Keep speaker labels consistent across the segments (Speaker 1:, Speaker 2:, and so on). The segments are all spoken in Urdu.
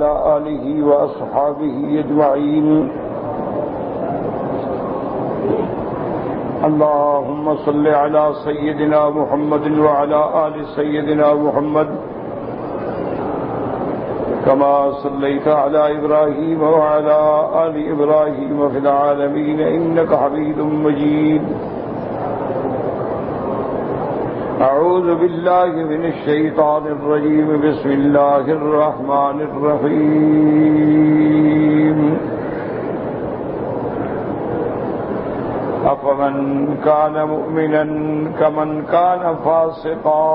Speaker 1: وعلى آله وأصحابه أجمعين. اللهم صل على سيدنا محمد وعلى آل سيدنا محمد كما صليت على إبراهيم وعلى آل إبراهيم في العالمين إنك حميد مجيد. أعوذ بالله من الشيطان الرجيم. بسم الله الرحمن الرحيم. أفمن كان مؤمنا كمن كان فاسقا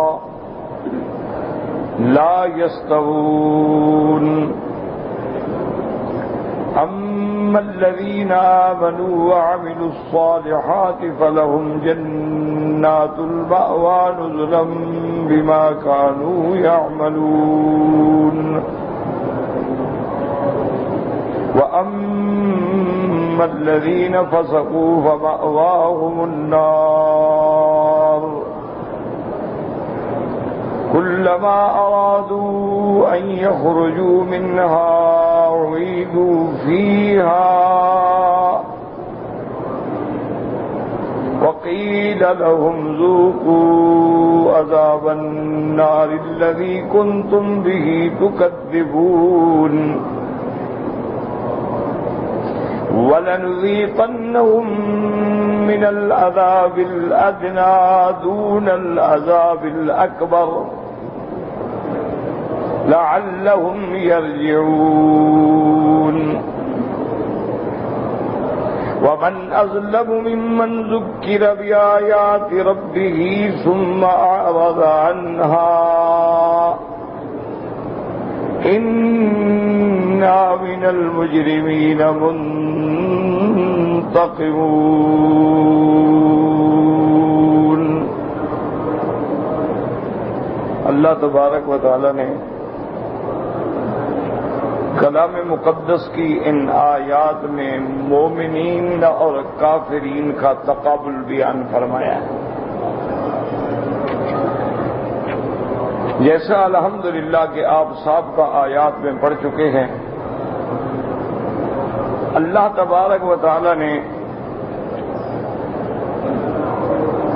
Speaker 1: لا يستوون. أما الذين آمنوا وعملوا الصالحات فلهم جنات المأوى نزلا بما كانوا يعملون. وأما الذين فسقوا فمأواهم النار كلما أرادوا أن يخرجوا منها أعيدوا فيها وقيل لهم ذوقوا عذاب النار الذي كنتم به تكذبون. وَلَنُذِيقَنَّهُم مِّنَ الْعَذَابِ الْأَدْنَىٰ دُونَ الْعَذَابِ الْأَكْبَرِ لَعَلَّهُمْ يَرْجِعُونَ. وَمَنْ أَظْلَمُ مِمَّنْ ذُكِّرَ بِآيَاتِ رَبِّهِ ثُمَّ أَعْرَضَ عَنْهَا إِنَّا مِنَ الْمُجْرِمِينَ منتقمون. اللہ تبارک و تعالی نے کلام مقدس کی ان آیات میں مومنین اور کافرین کا تقابل بیان فرمایا ہے. جیسا الحمدللہ کہ آپ سابقہ آیات میں پڑھ چکے ہیں، اللہ تبارک و تعالی نے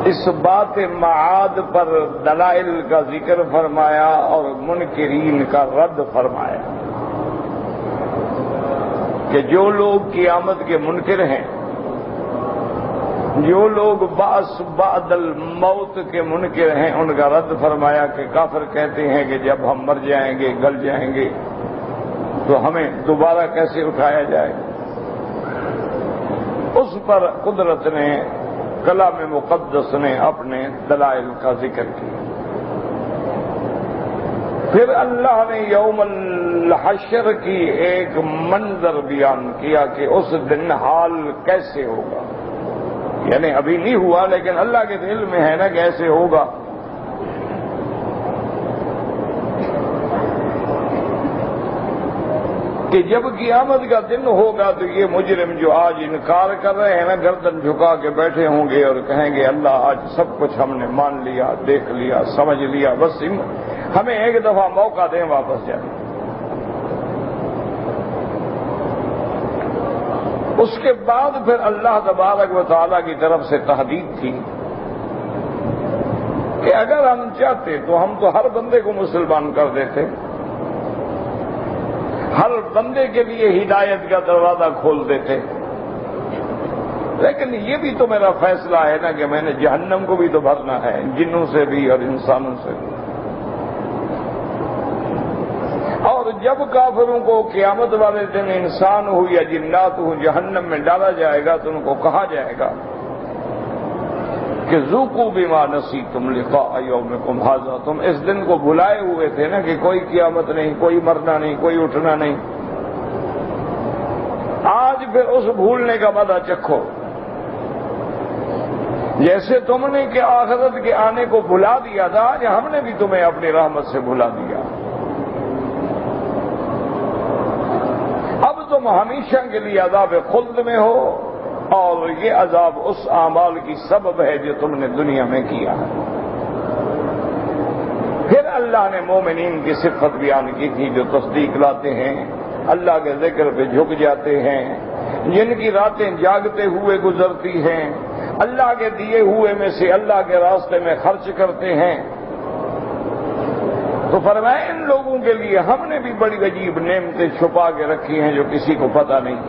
Speaker 1: اس بات معاد پر دلائل کا ذکر فرمایا اور منکرین کا رد فرمایا کہ جو لوگ قیامت کے منکر ہیں، جو لوگ بعث بعد الموت کے منکر ہیں، ان کا رد فرمایا کہ کافر کہتے ہیں کہ جب ہم مر جائیں گے، گل جائیں گے، تو ہمیں دوبارہ کیسے اٹھایا جائے. اس پر قدرت نے، کلام مقدس نے اپنے دلائل کا ذکر کیا. پھر اللہ نے یوم الحشر کی ایک منظر بیان کیا کہ اس دن حال کیسے ہوگا. یعنی ابھی نہیں ہوا لیکن اللہ کے دل میں ہے نا کیسے ہوگا. کہ جب قیامت کا دن ہوگا تو یہ مجرم جو آج انکار کر رہے ہیں نا، گردن جھکا کے بیٹھے ہوں گے اور کہیں گے اللہ آج سب کچھ ہم نے مان لیا، دیکھ لیا، سمجھ لیا، بس ہمیں ایک دفعہ موقع دیں واپس جائیں. اس کے بعد پھر اللہ تبارک و تعالیٰ کی طرف سے تحدید تھی کہ اگر ہم چاہتے تو ہم تو ہر بندے کو مسلمان کر دیتے، ہر بندے کے لیے ہدایت کا دروازہ کھول دیتے، لیکن یہ بھی تو میرا فیصلہ ہے نا کہ میں نے جہنم کو بھی تو بھرنا ہے، جنوں سے بھی اور انسانوں سے بھی. اور جب کافروں کو قیامت والے دن انسان ہو یا جنات ہو جہنم میں ڈالا جائے گا تو ان کو کہا جائے گا کہ ذوقوا بما نسیتم لقاء یومکم ھذا، تم اس دن کو بھلائے ہوئے تھے نا کہ کوئی قیامت نہیں، کوئی مرنا نہیں، کوئی اٹھنا نہیں. آج پھر اس بھولنے کا مزہ چکھو. جیسے تم نے کہ آخرت کے آنے کو بھلا دیا تھا، آج ہم نے بھی تمہیں اپنی رحمت سے بھلا دیا. اب تم ہمیشہ کے لیے عذاب خلد میں ہو، اور یہ عذاب اس اعمال کی سبب ہے جو تم نے دنیا میں کیا ہے. پھر اللہ نے مومنین کی صفت بیان کی تھی جو تصدیق لاتے ہیں، اللہ کے ذکر پہ جھک جاتے ہیں، جن کی راتیں جاگتے ہوئے گزرتی ہیں، اللہ کے دیے ہوئے میں سے اللہ کے راستے میں خرچ کرتے ہیں۔ تو فرمایا ان لوگوں کے لیے ہم نے بھی بڑی عجیب نعمتیں چھپا کے رکھی ہیں جو کسی کو پتہ نہیں،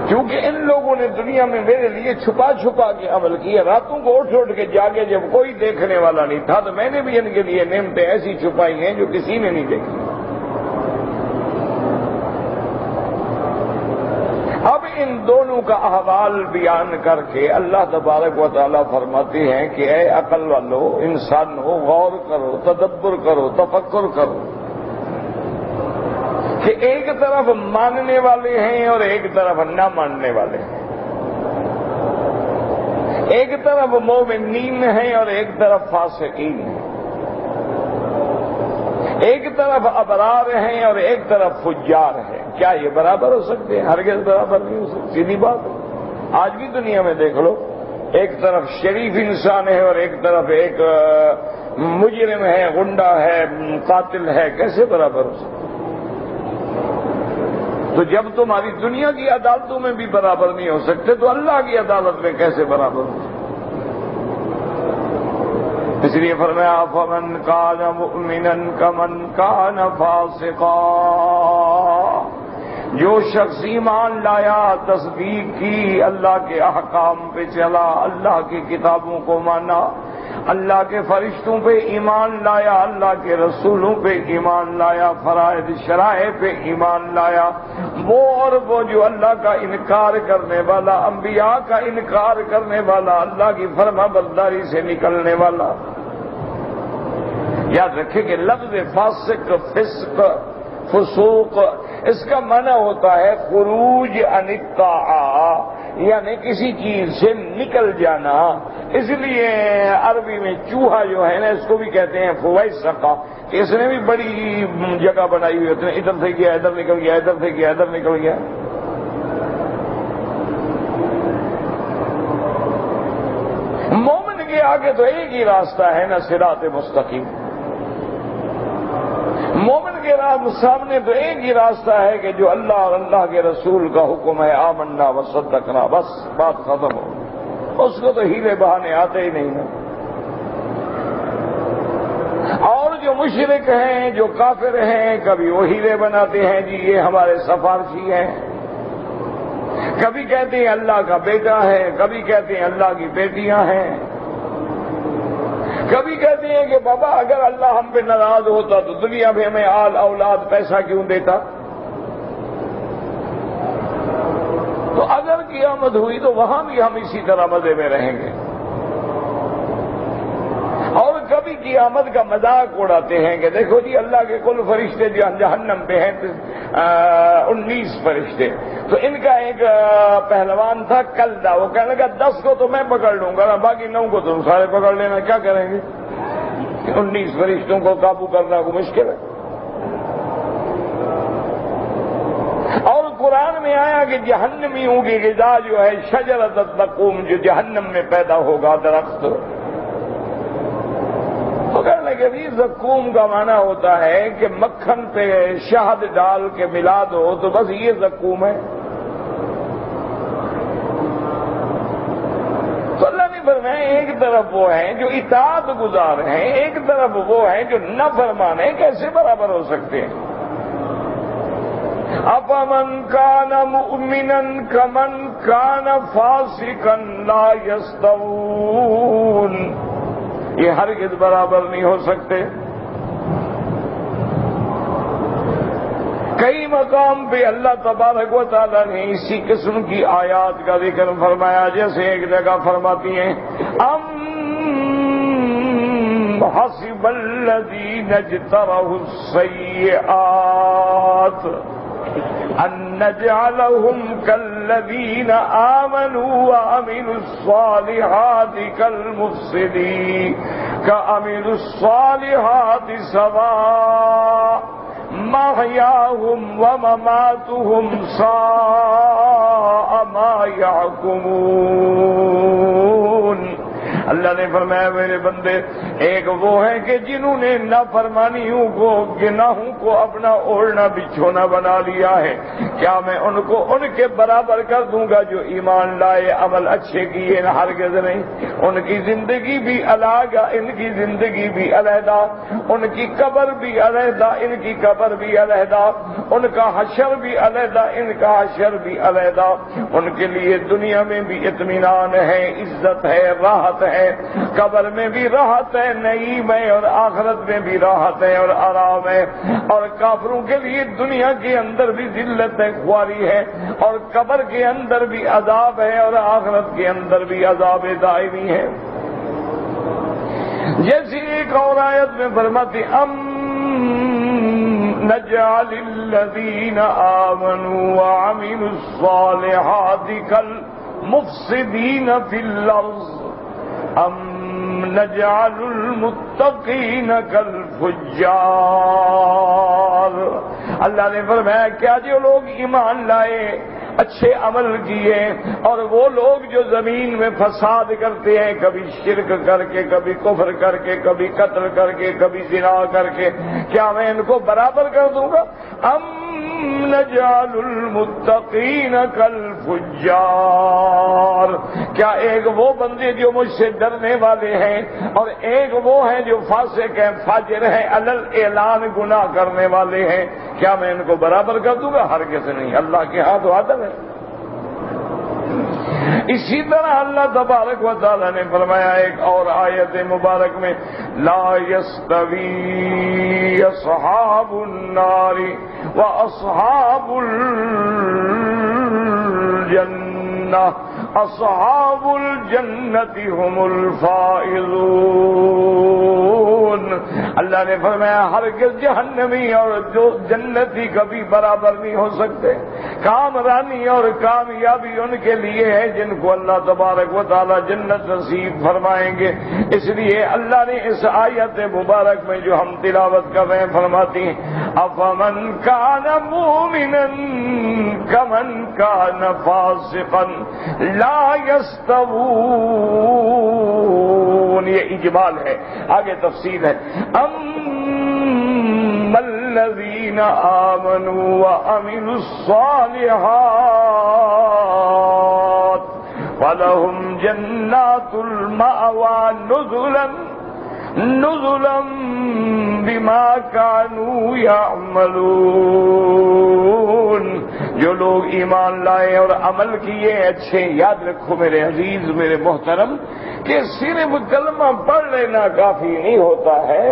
Speaker 1: کیونکہ ان لوگوں نے دنیا میں میرے لیے چھپا چھپا کے عمل کیا، راتوں کو اٹھ اٹھ کے جاگے جب کوئی دیکھنے والا نہیں تھا تو میں نے بھی ان کے لیے نعمتیں ایسی چھپائی ہیں جو کسی نے نہیں دیکھی۔ اب ان دونوں کا احوال بیان کر کے اللہ تبارک و تعالیٰ فرماتے ہیں کہ اے عقل والو، انسانو، غور کرو، تدبر کرو، تفکر کرو کہ ایک طرف ماننے والے ہیں اور ایک طرف نہ ماننے والے ہیں، ایک طرف مومنین ہیں اور ایک طرف فاسقین ہیں، ایک طرف ابرار ہیں اور ایک طرف فجار ہیں۔ کیا یہ برابر ہو سکتے ہیں؟ ہرگز برابر نہیں ہو سکتے، سیدھی بات ہے۔ آج بھی دنیا میں دیکھ لو، ایک طرف شریف انسان ہے اور ایک طرف ایک مجرم ہے، غنڈہ ہے، قاتل ہے، کیسے برابر ہو سکتے؟ تو جب تمہاری دنیا کی عدالتوں میں بھی برابر نہیں ہو سکتے تو اللہ کی عدالت میں کیسے برابر ہو سکتے؟ اس لیے فرمایا فمن کان مؤمنا کمن کان فاسقا، جو شخص ایمان لایا، تصدیق کی، اللہ کے احکام پہ چلا، اللہ کی کتابوں کو مانا، اللہ کے فرشتوں پہ ایمان لایا، اللہ کے رسولوں پہ ایمان لایا، فرائض شرائع پہ ایمان لایا، وہ اور وہ جو اللہ کا انکار کرنے والا، انبیاء کا انکار کرنے والا، اللہ کی فرما برداری سے نکلنے والا۔ یاد رکھیں کہ لفظ فاسق، فسق، فسوق اس کا معنی ہوتا ہے خروج عن الطاعہ، یعنی کسی چیز سے نکل جانا۔ اس لیے عربی میں چوہا جو ہے نا اس کو بھی کہتے ہیں فویسقہ، اس نے بھی بڑی جگہ بنائی ہوئی ہوتی ہے، ادھر سے گیا ادھر نکل گیا، ادھر سے گیا ادھر نکل گیا۔ مومن کے آگے تو ایک ہی راستہ ہے نا، صراط مستقیم۔ مومن کے سامنے تو ایک ہی راستہ ہے کہ جو اللہ اور اللہ کے رسول کا حکم ہے، آمنا وصدقنا، بس بات ختم ہو۔ اس کو تو ہیلے بہانے آتے ہی نہیں نا۔ اور جو مشرک ہیں، جو کافر ہیں، کبھی وہ ہیلے بناتے ہیں، جی یہ ہمارے سفارشی ہیں، کبھی کہتے ہیں اللہ کا بیٹا ہے، کبھی کہتے ہیں اللہ کی بیٹیاں ہیں، کبھی کہتے ہیں کہ بابا اگر اللہ ہم پہ ناراض ہوتا تو دنیا میں ہمیں آل اولاد پیسہ کیوں دیتا؟ تو اگر قیامت ہوئی تو وہاں بھی ہم اسی طرح مزے میں رہیں گے۔ اور کبھی قیامت کا مذاق اڑاتے ہیں کہ دیکھو جی اللہ کے کل فرشتے جو جہنم پہ ہیں 19 فرشتے، تو ان کا ایک پہلوان تھا کلدہ، وہ کہنے لگا 10 کو تو میں پکڑ لوں گا، باقی 9 کو تم سارے پکڑ لینا، کیا کریں گے؟ 19 فرشتوں کو قابو کرنا کو مشکل ہے۔ اور قرآن میں آیا کہ جہنمیوں کی غذا جو ہے شجرۃ الزقوم، جو جہنم میں پیدا ہوگا درخت، تو کہنے لگے بھی زقوم کا معنی ہوتا ہے کہ مکھن پہ شہد ڈال کے ملا دو تو بس یہ زقوم ہے۔ تو اللہ نے فرمایا ایک طرف وہ ہیں جو اطاعت گزار ہیں، ایک طرف وہ ہیں جو نافرمان ہیں، کیسے برابر ہو سکتے ہیں؟ افمن کان مؤمنا کمن کان فاسقا لا یستوون، یہ ہرگز برابر نہیں ہو سکتے۔ کئی مقام پہ اللہ تبارک و تعالیٰ نے اسی قسم کی آیات کا ذکر فرمایا، جیسے ایک جگہ فرماتی ہیں ام حسب الذین اجترحوا السیئات ان نجعلهم كالذين آمنوا وعملوا الصالحات كعملوا الصالحات سواء محياهم ومماتهم ساء ما يحكمون۔ اللہ نے فرمایا میرے بندے ایک وہ ہیں کہ جنہوں نے نافرمانیوں کو گناہوں کو اپنا اوڑھنا بچھونا بنا لیا ہے، کیا میں ان کو ان کے برابر کر دوں گا جو ایمان لائے عمل اچھے کیے؟ ہرگز نہیں۔ ان کی زندگی بھی الگ، ان کی زندگی بھی علیحدہ، ان کی قبر بھی علیحدہ، ان کی قبر بھی علیحدہ، ان کا حشر بھی علیحدہ، ان کا حشر بھی علیحدہ۔ ان کے لیے دنیا میں بھی اطمینان ہے، عزت ہے، راحت ہے، قبر میں بھی راحت ہے، نعیم ہے، اور آخرت میں بھی راحت ہے اور آرام ہے۔ اور کافروں کے لیے دنیا کے اندر بھی ذلت ہے، خواری ہے، اور قبر کے اندر بھی عذاب ہے، اور آخرت کے اندر بھی عذاب دائمی ہے۔ جیسی ایک اور آیت میں فرماتی نجعل الذین آمنوا وعملوا الصالحات کالمفسدین فی الارض ام نجعل المتقین کالفجار۔ اللہ نے فرمایا کیا جو لوگ ایمان لائے، اچھے عمل کیے، اور وہ لوگ جو زمین میں فساد کرتے ہیں، کبھی شرک کر کے، کبھی کفر کر کے، کبھی قتل کر کے، کبھی زنا کر کے، کیا میں ان کو برابر کر دوں گا؟ ام نجعل المتقین کالفجار، کیا ایک وہ بندے جو مجھ سے ڈرنے والے ہیں اور ایک وہ ہیں جو فاسق ہیں، فاجر ہیں، علل اعلان گناہ کرنے والے ہیں، کیا میں ان کو برابر کر دوں گا؟ ہرگز نہیں۔ اللہ کے ہاتھ عدل ہے۔ اسی طرح اللہ تبارک و تعالی نے فرمایا ایک اور آیت مبارک میں لا یستوی اصحاب النار واصحاب الجنہ اصحاب الجنت هم الفائزون۔ اللہ نے فرمایا ہرگز جہنمی اور جو جنتی کبھی برابر نہیں ہو سکتے۔ کامرانی اور کامیابی ان کے لیے ہے جن کو اللہ تبارک و تعالی جنت نصیب فرمائیں گے۔ اس لیے اللہ نے اس آیت مبارک میں جو ہم تلاوت کر رہے ہیں فرماتی ہیں افمن کان مومنا کمن کان فاسقا لا یستوون۔ یہ اجمال ہے، آگے تفصیل ہے۔ اما الذین آمنوا وعملوا الصالحات فلهم جنات المأوى نزلا بما كانوا يعملون۔ جو لوگ ایمان لائے اور عمل کیے اچھے، یاد رکھو میرے عزیز میرے محترم کہ صرف کلمہ پڑھ لینا کافی نہیں ہوتا ہے،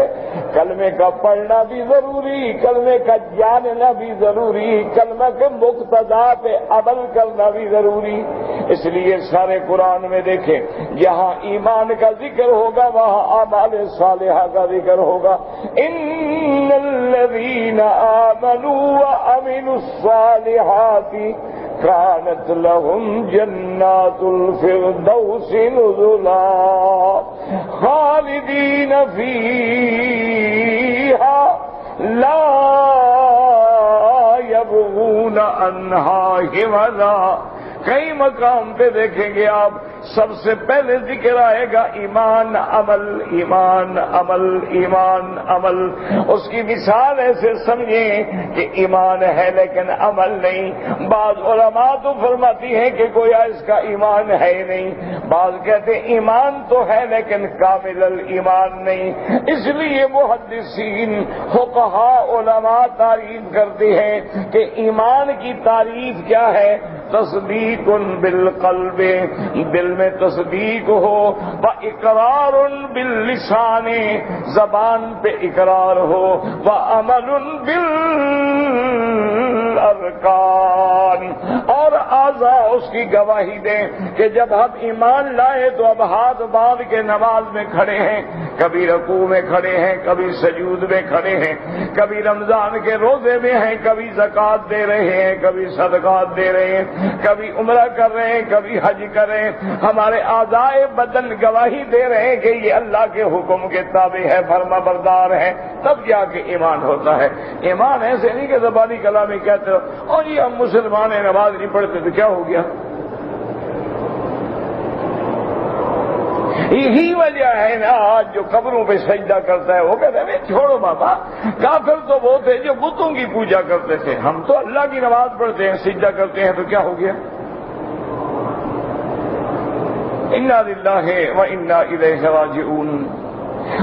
Speaker 1: کلمے کا پڑھنا بھی ضروری، کلمے کا جاننا بھی ضروری، کلمہ کے مقتضا پہ عمل کرنا بھی ضروری۔ اس لیے سارے قرآن میں دیکھیں جہاں ایمان کا ذکر ہوگا وہاں اعمال صالحہ کا ذکر ہوگا۔ ان الذین آمنوا وعملوا الصالحات كانت لهم جنات الفردوس نزلا خالدين فيها لا يبغون عنها حولا۔ کئی مقام پہ دیکھیں گے آپ سب سے پہلے ذکر آئے گا ایمان عمل، ایمان عمل، ایمان عمل۔ اس کی مثال ایسے سمجھیں کہ ایمان ہے لیکن عمل نہیں۔ بعض علماء تو فرماتی ہیں کہ گویا اس کا ایمان ہے ہی نہیں، بعض کہتے ہیں ایمان تو ہے لیکن کامل الایمان نہیں۔ اس لیے محدثین فقہاء علماء تعریف کرتے ہیں کہ ایمان کی تعریف کیا ہے؟ تصدیق بالقلب، دل میں تصدیق ہو، واقرار باللسان، زبان پہ اقرار ہو، وعمل بالارکان، اور اعضاء اس کی گواہی دیں کہ جب ہم ایمان لائے تو اب ہاتھ باندھ کے نماز میں کھڑے ہیں، کبھی رکوع میں کھڑے ہیں، کبھی سجود میں کھڑے ہیں، کبھی رمضان کے روزے میں ہیں، کبھی زکوٰۃ دے رہے ہیں، کبھی صدقات دے رہے ہیں، کبھی عمرہ کر رہے ہیں، کبھی حج کر رہے ہیں۔ ہمارے اعضاء بدن گواہی دے رہے ہیں کہ یہ اللہ کے حکم کے تابع ہے، فرما بردار ہے، تب جا کے ایمان ہوتا ہے۔ ایمان ایسے نہیں کہ زبانی کلامی کہتے ہو اور یہ ہم مسلمان ہیں نماز نہیں پڑھتے تو کیا ہو گیا۔ یہی وجہ ہے نا آج جو قبروں پہ سجدہ کرتا ہے وہ کہتے ہیں چھوڑو بابا، کافر تو وہ تھے جو بتوں کی پوجا کرتے تھے، ہم تو اللہ کی نماز پڑھتے ہیں سجدہ کرتے ہیں، تو کیا ہو گیا؟ انا للہ و انا الیہ راجعون۔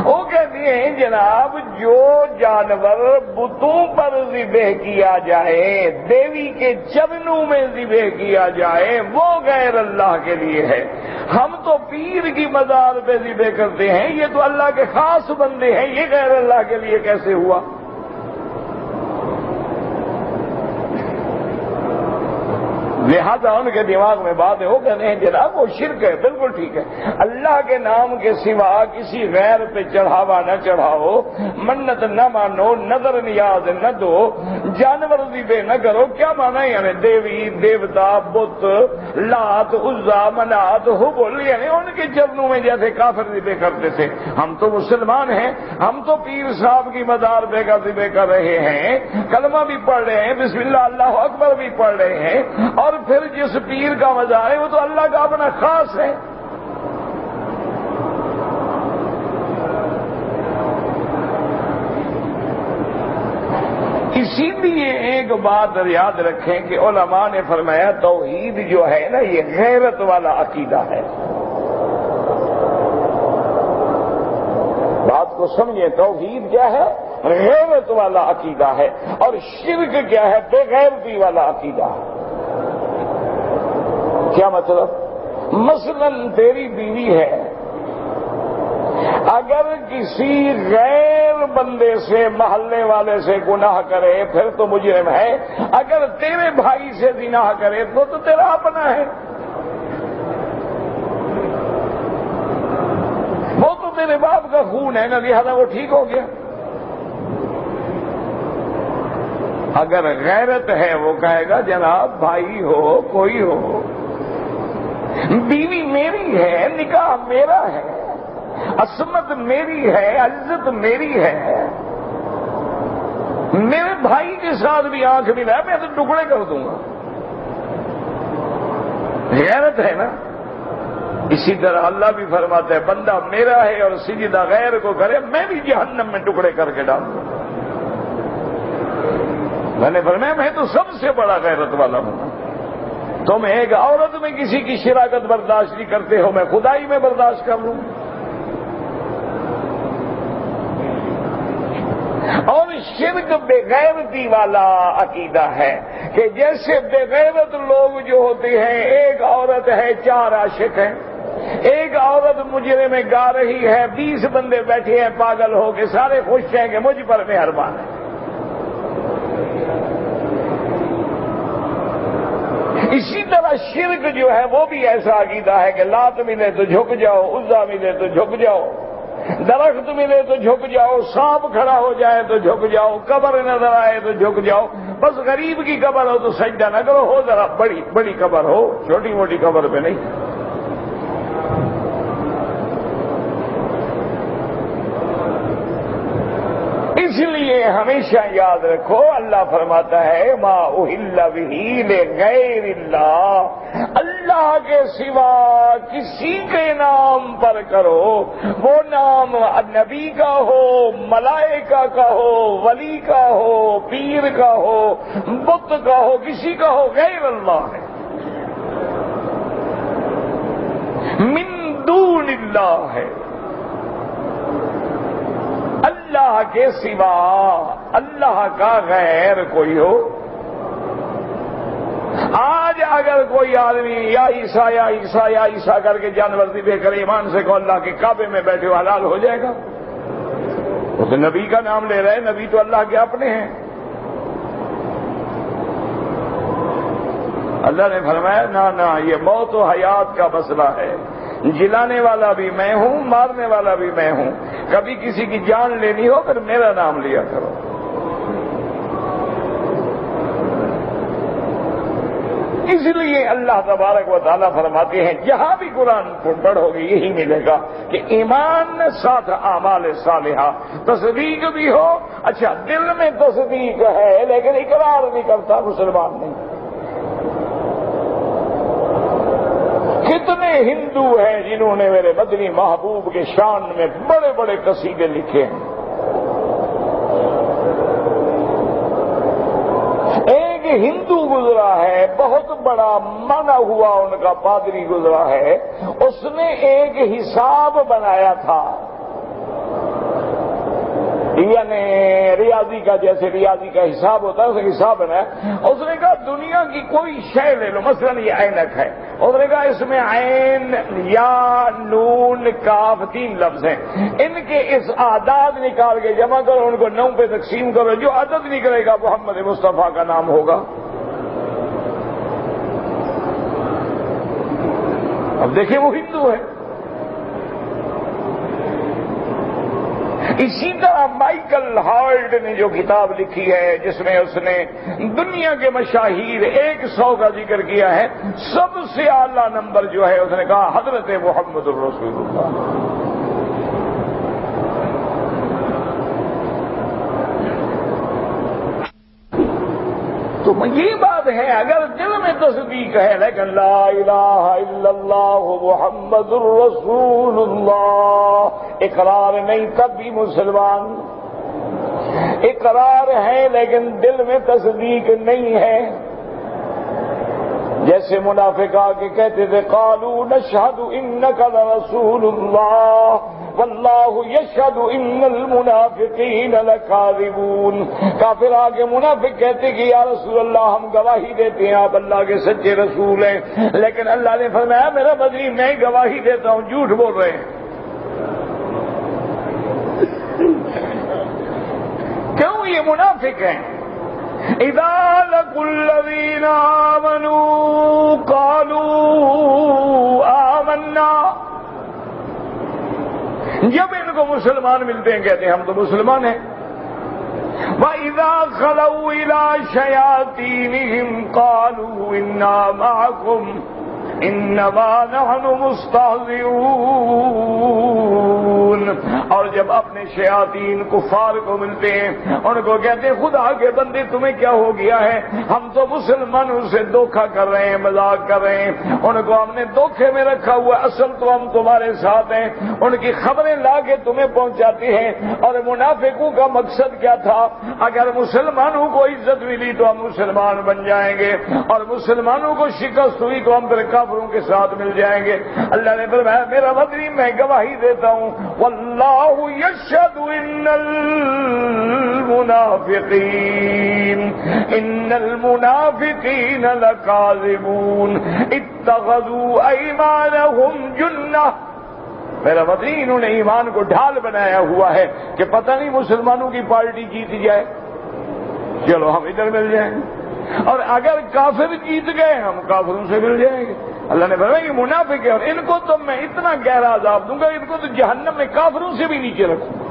Speaker 1: وہ کہتے ہیں جناب جو جانور بتوں پر ذبح کیا جائے، دیوی کے چرنوں میں ذبح کیا جائے، وہ غیر اللہ کے لیے ہے۔ ہم تو پیر کی مزار پہ ذبح کرتے ہیں، یہ تو اللہ کے خاص بندے ہیں، یہ غیر اللہ کے لیے کیسے ہوا؟ لہذا ان کے دماغ میں بات ہے، وہ کہتے ہیں جناب وہ شرک ہے، بالکل ٹھیک ہے، اللہ کے نام کے سوا کسی غیر پہ چڑھاوا نہ چڑھاؤ، منت نہ مانو، نظر نیاز نہ دو، جانور ذبح نہ کرو، کیا مانا یعنی دیوی دیوتا بت لات عزا منات حبل، یعنی ان کے چرنوں میں جیسے کافر ذبح کرتے تھے۔ ہم تو مسلمان ہیں، ہم تو پیر صاحب کی مزار پہ کا ذبح کر رہے ہیں، کلمہ بھی پڑھ رہے ہیں، بسم اللہ اللہ اکبر بھی پڑھ رہے ہیں، اور پھر جس پیر کا مزار ہے وہ تو اللہ کا اپنا خاص ہے۔ اسی لیے ایک بات یاد رکھیں کہ علماء نے فرمایا توحید جو ہے نا یہ غیرت والا عقیدہ ہے۔ بات کو سمجھیں، توحید کیا ہے؟ غیرت والا عقیدہ ہے، اور شرک کیا ہے؟ بے غیرتی والا عقیدہ ہے۔ کیا مطلب؟ مثلا تیری بیوی ہے، اگر کسی غیر بندے سے محلے والے سے گناہ کرے پھر تو مجرم ہے، اگر تیرے بھائی سے زنا کرے تو تیرا اپنا ہے، وہ تو تیرے باپ کا خون ہے نا، لہذا وہ ٹھیک ہو گیا۔ اگر غیرت ہے وہ کہے گا جناب بھائی ہو کوئی ہو، بیوی میری ہے، نکاح میرا ہے، عصمت میری ہے، عزت میری ہے، میرے بھائی کے ساتھ بھی آنکھ ملا میں تو ٹکڑے کر دوں گا، غیرت ہے نا۔ اسی طرح اللہ بھی فرماتا ہے بندہ میرا ہے اور سجدہ غیر کو کرے میں بھی جہنم میں ٹکڑے کر کے ڈال دوں گا۔ میں نے فرمایا میں تو سب سے بڑا غیرت والا ہوں، تم ایک عورت میں کسی کی شراکت برداشت نہیں کرتے ہو، میں خدائی میں برداشت کر لوں۔ اور شرک بے غیرتی والا عقیدہ ہے کہ جیسے بے غیرت لوگ جو ہوتے ہیں، ایک عورت ہے 4 عاشق ہیں، ایک عورت مجرے میں گا رہی ہے، 20 بندے بیٹھے ہیں پاگل ہو کے، سارے خوش ہیں کہ مجھ پر مہربان ہے۔ اسی طرح شرک جو ہے وہ بھی ایسا عقیدہ ہے کہ لات ملے تو جھک جاؤ، عزا ملے تو جھک جاؤ، درخت ملے تو جھک جاؤ، سانپ کھڑا ہو جائے تو جھک جاؤ، قبر نظر آئے تو جھک جاؤ، بس غریب کی قبر ہو تو سجدہ نہ کرو، ہو ذرا بڑی قبر ہو، چھوٹی موٹی قبر پہ نہیں۔ اس لیے ہمیشہ یاد رکھو اللہ فرماتا ہے ما اہل بہ لغیر اللہ، اللہ کے سوا کسی کے نام پر کرو، وہ نام نبی کا ہو، ملائکہ کا ہو، ولی کا ہو، پیر کا ہو، بت کا ہو، کسی کا ہو، غیر اللہ ہے، من دون اللہ ہے، اللہ کے سوا اللہ کا غیر کوئی ہو۔ آج اگر کوئی آدمی یا عیسیٰ یا عیسیٰ یا عیسیٰ کر کے جانور ذبح کرے، ایمان سے کو اللہ کے کعبے میں بیٹھے ہو حلال ہو جائے گا؟ وہ تو نبی کا نام لے رہے، نبی تو اللہ کے اپنے ہیں۔ اللہ نے فرمایا نہ یہ موت و حیات کا مسئلہ ہے، جلانے والا بھی میں ہوں، مارنے والا بھی میں ہوں، کبھی کسی کی جان لینی ہو پھر میرا نام لیا کرو۔ اس لیے اللہ تبارک و تعالیٰ فرماتے ہیں جہاں بھی قرآن پڑھو گے یہی ملے گا کہ ایمان ساتھ اعمال صالحہ، تصدیق بھی ہو، اچھا دل میں تصدیق ہے لیکن اقرار نہیں کرتا، مسلمان نہیں۔ کتنے ہندو ہیں جنہوں نے میرے مدنی محبوب کے شان میں بڑے بڑے قصیدے لکھے ہیں. ایک ہندو گزرا ہے، بہت بڑا مانا ہوا ان کا پادری گزرا ہے، اس نے ایک حساب بنایا تھا، یعنی ریاضی کا، جیسے ریاضی کا حساب ہوتا ہے اس کا حساب بنایا. اس نے کہا دنیا کی کوئی شے لے لو، مثلا یہ عینک ہے، اس نے کہا اس میں عین یا نون کاف 3 لفظ ہیں، ان کے اس اعداد نکال کے جمع کرو، ان کو 9 پہ تقسیم کرو، جو عدد نکلے گا محمد مصطفیٰ کا نام ہوگا. اب دیکھیں وہ ہندو ہے. اسی طرح مائیکل ہارٹ نے جو کتاب لکھی ہے جس میں اس نے دنیا کے مشاہیر 100 کا ذکر کیا ہے، سب سے اعلیٰ نمبر جو ہے اس نے کہا حضرت محمد الرسول اللہ. تو یہ بات ہے، اگر دل میں تصدیق ہے لیکن لا الہ الا اللہ محمد الرسول اللہ اقرار نہیں، تب بھی مسلمان. اقرار ہے لیکن دل میں تصدیق نہیں ہے. جیسے منافق کے کہتے تھے قالوا نشہد انک لرسول اللہ واللہ یشہد ان المنافقین لکاذبون. کافر آگے منافق کہتے کہ یا رسول اللہ ہم گواہی دیتے ہیں آپ اللہ کے سچے رسول ہیں، لیکن اللہ نے فرمایا میرا بدری میں گواہی دیتا ہوں، جھوٹ بول رہے ہیں. کیوں؟ یہ منافق ہیں. اذا لقوا الذین آمنوا قالوا آمنا، جب ان کو مسلمان ملتے ہیں کہتے ہیں ہم تو مسلمان ہیں. وَإِذَا خَلَوْا إِلَىٰ شَيَاطِينِهِمْ قَالُوا إِنَّا مَعَكُمْ إِنَّمَا نَحْنُ مُسْتَهْزِئُونَ. اور جب اپنے شیاطین کفار کو ملتے ہیں ان کو کہتے ہیں خدا کے بندے تمہیں کیا ہو گیا ہے، ہم تو مسلمانوں سے دھوکہ کر رہے ہیں، مذاق کر رہے ہیں، ان کو ہم نے دھوکے میں رکھا ہوا، اصل تو ہم تمہارے ساتھ ہیں. ان کی خبریں لا کے تمہیں پہنچاتے ہیں. اور منافقوں کا مقصد کیا تھا؟ اگر مسلمانوں کو عزت ملی تو ہم مسلمان بن جائیں گے، اور مسلمانوں کو شکست ہوئی تو ہم پھر کافروں کے ساتھ مل جائیں گے. اللہ نے فرمایا میرا بدری میں گواہی دیتا ہوں واللہ یشہد ان المنافقین لکاذبون اتخذوا ایمانہم جنہ. میرا بدری انہوں نے ایمان کو ڈھال بنایا ہوا ہے کہ پتہ نہیں مسلمانوں کی پارٹی جیت جائے، چلو ہم ادھر مل جائیں گے، اور اگر کافر جیت گئے ہم کافروں سے مل جائیں گے. اللہ نے فرمایا یہ منافق ہے اور ان کو تو میں اتنا گہرا عذاب دوں گا، ان کو تو جہنم میں کافروں سے بھی نیچے رکھوں گا.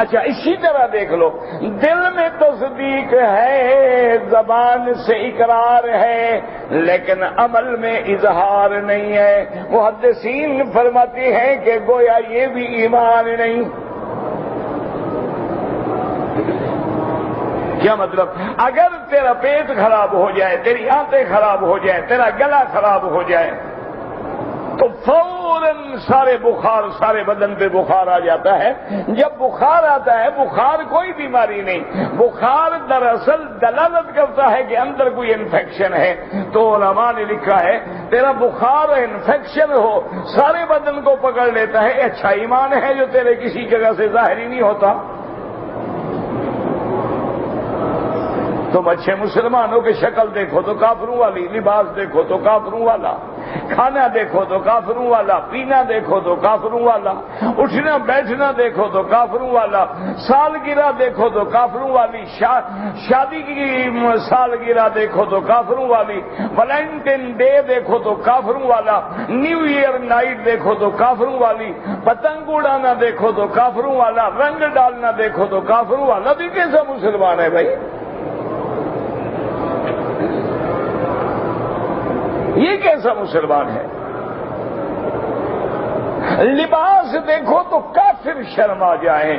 Speaker 1: اچھا اسی طرح دیکھ لو، دل میں تصدیق ہے، زبان سے اقرار ہے، لیکن عمل میں اظہار نہیں ہے. محدثین فرماتے ہیں کہ گویا یہ بھی ایمان نہیں. کیا مطلب؟ اگر تیرا پیٹ خراب ہو جائے، تیری آنتیں خراب ہو جائے، تیرا گلا خراب ہو جائے تو فوراً سارے بدن پہ بخار آ جاتا ہے. جب بخار آتا ہے، بخار کوئی بیماری نہیں، بخار دراصل دلالت کرتا ہے کہ اندر کوئی انفیکشن ہے. تو علماء نے لکھا ہے تیرا بخار انفیکشن ہو سارے بدن کو پکڑ لیتا ہے، اچھا ایمان ہے جو تیرے کسی جگہ سے ظاہر ہی نہیں ہوتا. تم اچھے مسلمانوں کی شکل دیکھو تو کافروں والی، لباس دیکھو تو کافروں والا، کھانا دیکھو تو کافروں والا، پینا دیکھو تو کافروں والا، اٹھنا بیٹھنا دیکھو تو کافروں والا، سالگرہ دیکھو تو کافروں والی، شادی کی سالگرہ دیکھو تو کافروں والی، ویلنٹائن ڈے دیکھو تو کافروں والا، نیو ایئر نائٹ دیکھو تو کافروں والی، پتنگ اڑانا دیکھو تو کافروں والا، رنگ ڈالنا دیکھو تو کافروں والا. بھی کیسا مسلمان ہے بھائی؟ یہ کیسا مسلمان ہے؟ لباس دیکھو تو کافر شرما جائیں،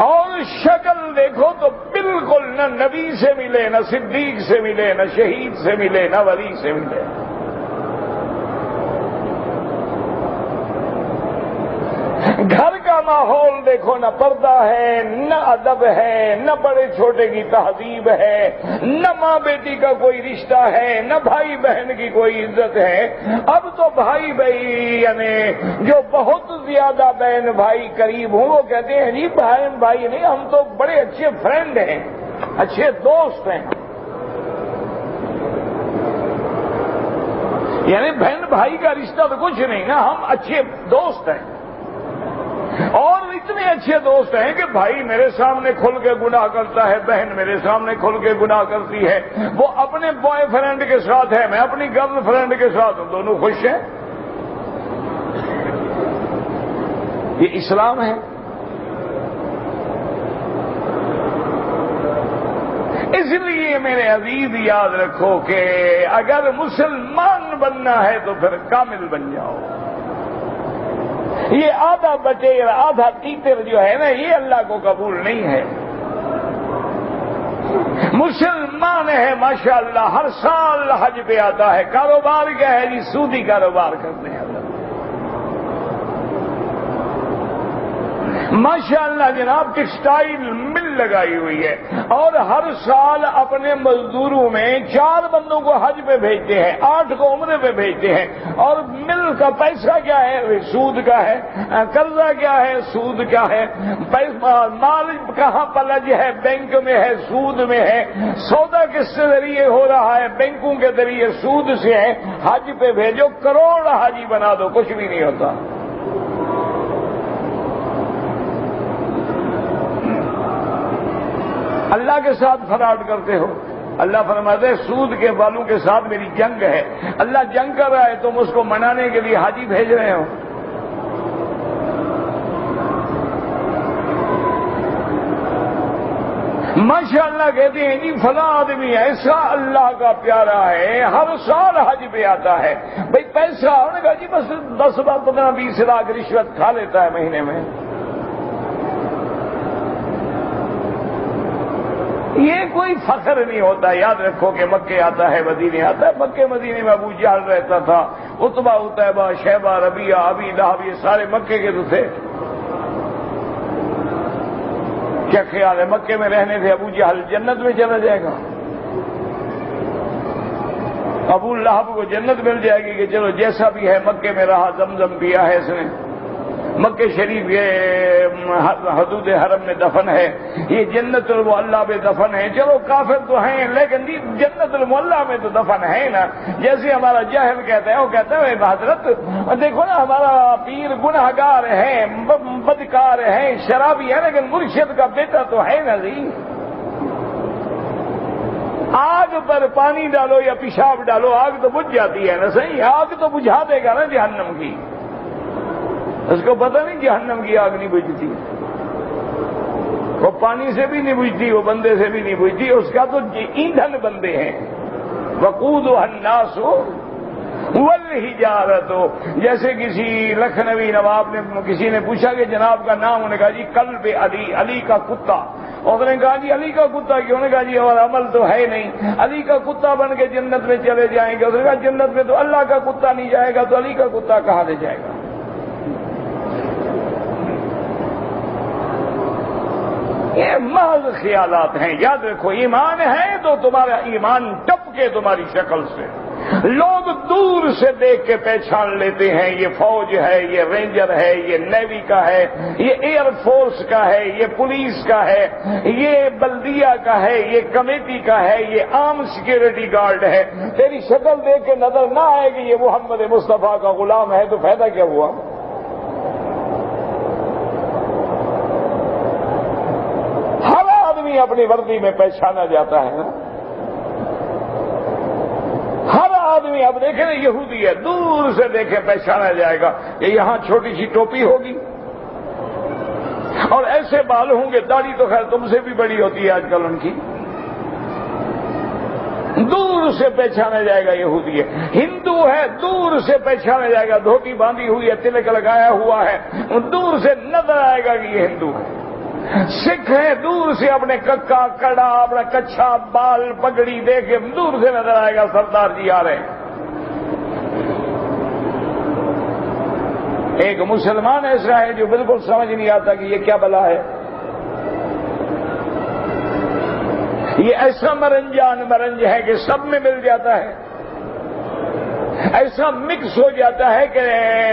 Speaker 1: اور شکل دیکھو تو بالکل نہ نبی سے ملے، نہ صدیق سے ملے، نہ شہید سے ملے، نہ ولی سے ملے۔ گھر کا ماحول دیکھو، نہ پردہ ہے، نہ ادب ہے، نہ بڑے چھوٹے کی تہذیب ہے، نہ ماں بیٹی کا کوئی رشتہ ہے، نہ بھائی بہن کی کوئی عزت ہے۔ اب تو بھائی یعنی جو بہت زیادہ بہن بھائی قریب ہوں وہ کہتے ہیں جی بہن بھائی نہیں، ہم تو بڑے اچھے فرینڈ ہیں، اچھے دوست ہیں۔ یعنی بہن بھائی کا رشتہ تو کچھ نہیں نا، ہم اچھے دوست ہیں۔ اور اتنے اچھے دوست ہیں کہ بھائی میرے سامنے کھل کے گناہ کرتا ہے، بہن میرے سامنے کھل کے گناہ کرتی ہے، وہ اپنے بوائے فرینڈ کے ساتھ ہے، میں اپنی گرل فرینڈ کے ساتھ ہوں، دونوں خوش ہیں۔ یہ اسلام ہے۔ اس لیے میرے عزیز یاد رکھو کہ اگر مسلمان بننا ہے تو پھر کامل بن جاؤ۔ یہ آدھا بٹیر آدھا تیتر جو ہے نا، یہ اللہ کو قبول نہیں ہے۔ مسلمان ہے ماشاءاللہ، ہر سال حج پہ آتا ہے، کاروبار کیا ہے جی؟ سودی کاروبار کرتے ہیں۔ ماشاءاللہ جناب ٹیکسٹائل مل لگائی ہوئی ہے، اور ہر سال اپنے مزدوروں میں 4 بندوں کو حج پہ بھیجتے ہیں، 8 کو عمرے پہ بھیجتے ہیں، اور مل کا پیسہ کیا ہے؟ سود کا ہے۔ قرضہ کیا ہے؟ سود کا ہے۔ مال کہاں پلج ہے؟ بینک میں ہے، سود میں ہے۔ سودا کس کے ذریعے ہو رہا ہے؟ بینکوں کے ذریعے، سود سے ہے۔ حج پہ بھیجو، کروڑ حاجی بنا دو، کچھ بھی نہیں ہوتا۔ اللہ کے ساتھ فراڈ کرتے ہو۔ اللہ فرماتے ہیں سود کے والوں کے ساتھ میری جنگ ہے۔ اللہ جنگ کر رہا ہے، تم اس کو منانے کے لیے حاجی بھیج رہے ہو۔ ماشاءاللہ کہتے ہیں جی فلاں آدمی ایسا اللہ کا پیارا ہے، ہر سال حج پہ آتا ہے۔ بھئی پیسہ انہوں نے کہا جی بس 10 15 20 لاکھ رشوت کھا لیتا ہے مہینے میں۔ یہ کوئی فخر نہیں ہوتا۔ یاد رکھو کہ مکے آتا ہے، مدینے آتا ہے۔ مکے مدینے میں ابو جہل رہتا تھا، عتبہ عتیبہ شیبہ ربیعہ ابی لہب، یہ سارے مکے کے تو تھے۔ کیا خیال ہے مکے میں رہنے سے ابو جہل جنت میں چلا جائے گا؟ ابو لہب کو جنت مل جائے گی کہ چلو جیسا بھی ہے مکے میں رہا، زمزم پیا ہے اس نے، مکہ شریف یہ حدود حرم میں دفن ہے، یہ جنت المعلیٰ میں دفن ہے۔ چلو کافر تو ہیں لیکن جنت المعلیٰ میں تو دفن ہے نا۔ جیسے ہمارا جاہل کہتا ہے، وہ کہتا ہے حضرت دیکھو نا ہمارا پیر گنہگار ہے، بدکار ہے، شرابی ہے، لیکن مرشد کا بیٹا تو ہے نا جی۔ آگ پر پانی ڈالو یا پیشاب ڈالو، آگ تو بجھ جاتی ہے نا، صحیح؟ آگ تو بجھا دے گا نا جہنم کی۔ اس کو پتہ نہیں جہنم کی آگ نہیں بجھتی، وہ پانی سے بھی نہیں بجھتی، وہ بندے سے بھی نہیں بجھتی، اس کا تو ایندھن بندے ہیں۔ وقودها الناس والحجارۃ۔ جیسے کسی لکھنوی نواب نے کسی نے پوچھا کہ جناب کا نام، انہوں نے کہا جی کلب علی، علی کا کتا۔ اور نے کہا جی علی کا کتا کیوں؟ نے کہا جی ہمارا عمل تو ہے نہیں، علی کا کتا بن کے جنت میں چلے جائیں گے۔ اس نے کہا جنت میں تو اللہ کا کتا نہیں جائے گا تو علی کا کتا کہاں لے جائے گا؟ یہ محض خیالات ہیں۔ یاد رکھو ایمان ہے تو تمہارا ایمان ٹپ کے تمہاری شکل سے لوگ دور سے دیکھ کے پہچان لیتے ہیں، یہ فوج ہے، یہ رینجر ہے، یہ نیوی کا ہے، یہ ایئر فورس کا ہے، یہ پولیس کا ہے، یہ بلدیہ کا ہے، یہ کمیٹی کا ہے، یہ عام سیکیورٹی گارڈ ہے۔ تیری شکل دیکھ کے نظر نہ آئے کہ یہ محمد مصطفیٰ کا غلام ہے تو فائدہ کیا ہوا؟ اپنی وردی میں پہچانا جاتا ہے نا، ہر آدمی اب دیکھیں نا یہودی ہے، دور سے دیکھیں پہچانا جائے گا کہ یہاں چھوٹی سی ٹوپی ہوگی اور ایسے بال ہوں گے، داڑھی تو خیر تم سے بھی بڑی ہوتی ہے آج کل ان کی، دور سے پہچانا جائے گا یہودی ہے۔ ہندو ہے، دور سے پہچانا جائے گا، دھوتی باندھی ہوئی ہے، تلک لگایا ہوا ہے، دور سے نظر آئے گا کہ یہ ہندو ہے۔ سکھ ہیں دور سے اپنے ککا کڑا اپنا کچھا بال پگڑی دے کے دور سے نظر آئے گا سردار جی آ رہے ہیں. ایک مسلمان ایسا ہے جو بالکل سمجھ نہیں آتا کہ یہ کیا بلا ہے. یہ ایسا مرنج ہے کہ سب میں مل جاتا ہے، ایسا مکس ہو جاتا ہے کہ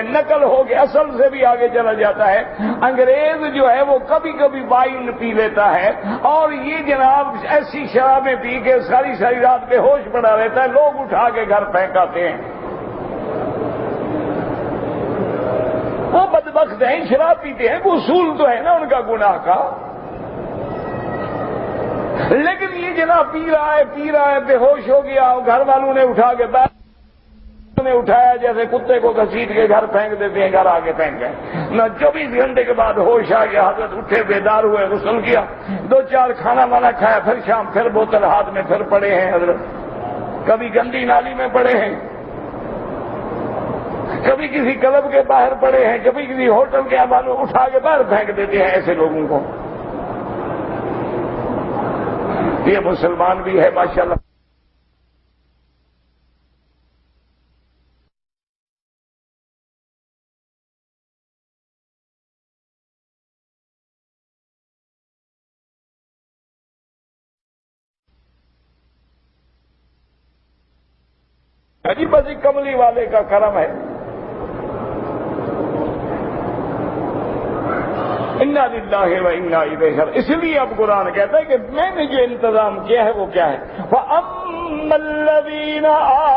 Speaker 1: نقل ہو کے اصل سے بھی آگے چلا جاتا ہے. انگریز جو ہے وہ کبھی کبھی وائن پی لیتا ہے اور یہ جناب ایسی شرابیں پی کے ساری رات بے ہوش پڑا رہتا ہے، لوگ اٹھا کے گھر پھینکاتے ہیں. وہ بدبخت ہیں، شراب پیتے ہیں، وہ اصول تو ہے نا ان کا گناہ کا. لیکن یہ جناب پی رہا ہے بے ہوش ہو گیا، گھر والوں نے اٹھا کے اٹھایا جیسے کتے کو گھسیٹ کے گھر پھینک دیتے ہیں، گھر آگے پھینک گئے. نہ 24 گھنٹے کے بعد ہوش آ گیا، حضرت اٹھے بیدار ہوئے، غسل کیا، 2-4 کھانا وانا کھایا، پھر شام پھر بوتل ہاتھ میں پھر پڑے ہیں حضرت. کبھی گندی نالی میں پڑے ہیں، کبھی کسی کلب کے باہر پڑے ہیں، کبھی کسی ہوٹل کے حوالوں اٹھا کے باہر پھینک دیتے ہیں ایسے لوگوں کو. یہ مسلمان بھی ہے ماشاءاللہ. عجیب بس کملی والے کا کرم ہے. انا للہ و انا الیہ راجعون. اس لیے اب قرآن کہتا ہے کہ میں نے جو انتظام کیا ہے وہ کیا ہے. وَأَمَّا الَّذِينَ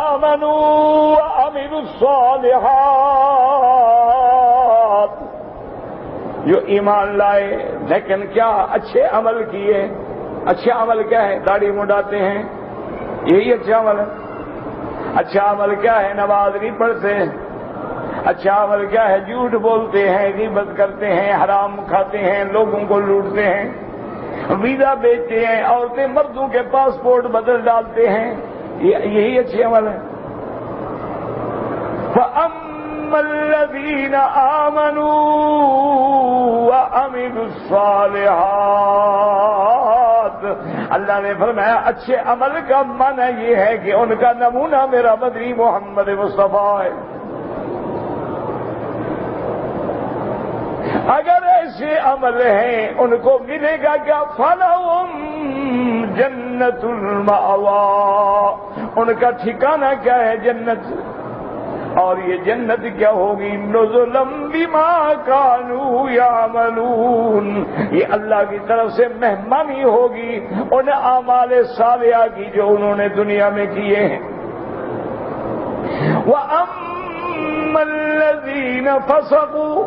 Speaker 1: آمَنُوا وَعَمِلُوا الصَّالِحَاتِ، جو ایمان لائے لیکن کیا اچھے عمل کیے. اچھے عمل کیا ہے؟ داڑھی منڈاتے ہیں، یہی اچھا عمل ہے. اچھا عمل کیا ہے؟ نماز نہیں پڑھتے. اچھا عمل کیا ہے؟ جھوٹ بولتے ہیں، غیبت کرتے ہیں، حرام کھاتے ہیں، لوگوں کو لوٹتے ہیں، ویزا بیچتے ہیں، عورتیں مردوں کے پاسپورٹ بدل ڈالتے ہیں. یہی اچھے عمل ہے. فَأَمَّا الَّذِينَ آمَنُوا وَعَمِلُوا الصَّالِحَاتِ، اللہ نے فرمایا اچھے عمل کا معنی یہ ہے کہ ان کا نمونہ میرا مدنی محمد مصطفیٰ ہے. اگر ایسے عمل ہیں ان کو ملے گا کیا؟ فَلَهُمْ جَنَّةُ الْمَأْوَىٰ، ان کا ٹھکانہ کیا ہے؟ جنت. اور یہ جنت کیا ہوگی؟ نزلا بما كانوا يعملون، یہ اللہ کی طرف سے مہمانی ہوگی ان اعمال صالحہ کی جو انہوں نے دنیا میں کیے ہیں. وَأَمَّا الَّذِينَ فَسَقُوا،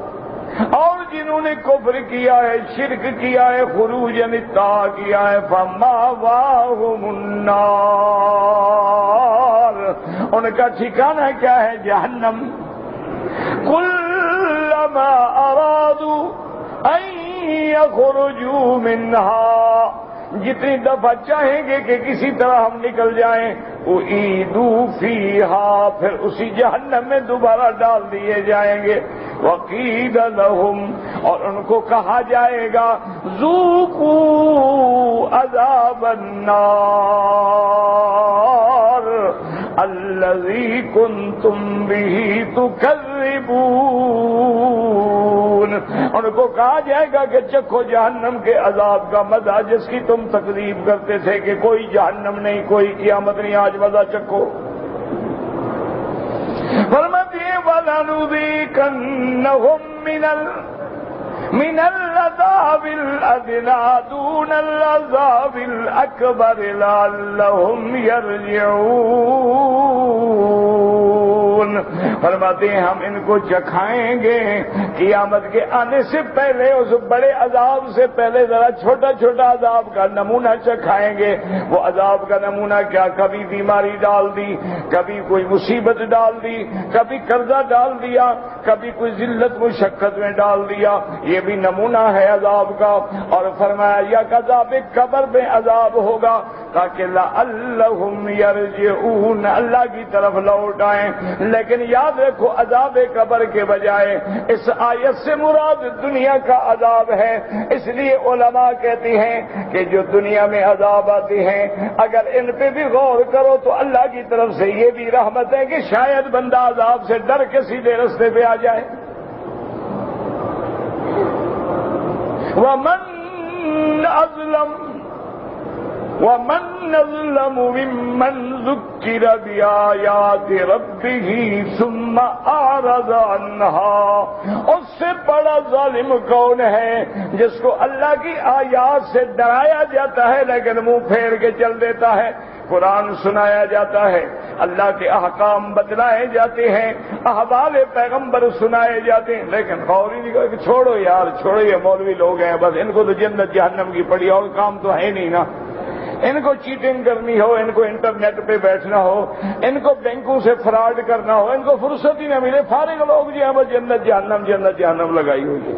Speaker 1: اور جنہوں نے کفر کیا ہے، شرک کیا ہے، خروج نطاع کیا ہے، فَمَأْوَاهُمُ النَّارُ، ان کا ٹھکانہ کیا ہے؟ جہنم. كُلَّمَا أَرَادُوا أَن يَخْرُجُوا مِنْهَا، جتنی دفعہ چاہیں گے کہ کسی طرح ہم نکل جائیں، اُعِیدُوا فِیہا، پھر اسی جہنم میں دوبارہ ڈال دیے جائیں گے. وَقِیلَ لَهُمْ، اور ان کو کہا جائے گا ذُوقُوا عَذَابَ النَّارِ الَّذِی کُنتُم بِہِ تُکَذِّبُونَ، ان کو کہا جائے گا کہ چکھو جہنم کے عذاب کا مزہ جس کی تم تکذیب کرتے تھے کہ کوئی جہنم نہیں، کوئی قیامت نہیں، آج مزہ چکھو. فرماتے ہیں وَلَنُذِيقَنَّهُم مِّنَ الْعَذَابِ الْأَدْنَىٰ دُونَ الْعَذَابِ الْأَكْبَرِ لَعَلَّهُمْ يَرْجِعُونَ. فرماتے ہیں ہم ان کو چکھائیں گے قیامت کے آنے سے پہلے، اس بڑے عذاب سے پہلے ذرا چھوٹا چھوٹا عذاب کا نمونہ چکھائیں گے. وہ عذاب کا نمونہ کیا؟ کبھی بیماری ڈال دی، کبھی کوئی مصیبت ڈال دی، کبھی قرضہ ڈال دیا، کبھی کوئی ذلت مشقت میں ڈال دیا، یہ بھی نمونہ ہے عذاب کا۔ اور فرمایا یا عذاب قبر میں عذاب ہوگا تاکہ لعلہم یرجعون، اللہ کی طرف لوٹ آئیں۔ لیکن یاد رکھو عذاب قبر کے بجائے اس آیت سے مراد دنیا کا عذاب ہے۔ اس لیے علماء کہتے ہیں کہ جو دنیا میں عذاب آتے ہیں اگر ان پہ بھی غور کرو تو اللہ کی طرف سے یہ بھی رحمت ہے کہ شاید بندہ عذاب سے ڈر کے سیدھے رستے پہ آ جائے۔ وَمَنْ أَظْلَمُ مِمَّنْ ذُكِّرَ بِآيَاتِ رَبِّهِ ثُمَّ أَعْرَضَ عَنْهَا، اس سے بڑا ظالم کون ہے جس کو اللہ کی آیات سے ڈرایا جاتا ہے لیکن منہ پھیر کے چل دیتا ہے۔ قرآن سنایا جاتا ہے، اللہ کے احکام بتلائے جاتے ہیں، احوال پیغمبر سنائے جاتے ہیں، لیکن غور ہی نہیں کرتے کہ چھوڑو یار، چھوڑو یہ مولوی لوگ ہیں، بس ان کو تو جنت جہنم کی پڑی اور کام تو ہے نہیں نا۔ ان کو چیٹنگ کرنی ہو، ان کو انٹرنیٹ پہ بیٹھنا ہو، ان کو بینکوں سے فراڈ کرنا ہو، ان کو فرصت ہی نہ ملے، فارغ لوگ جو ہیں بس جنت جہنم لگائی ہوئی ہے۔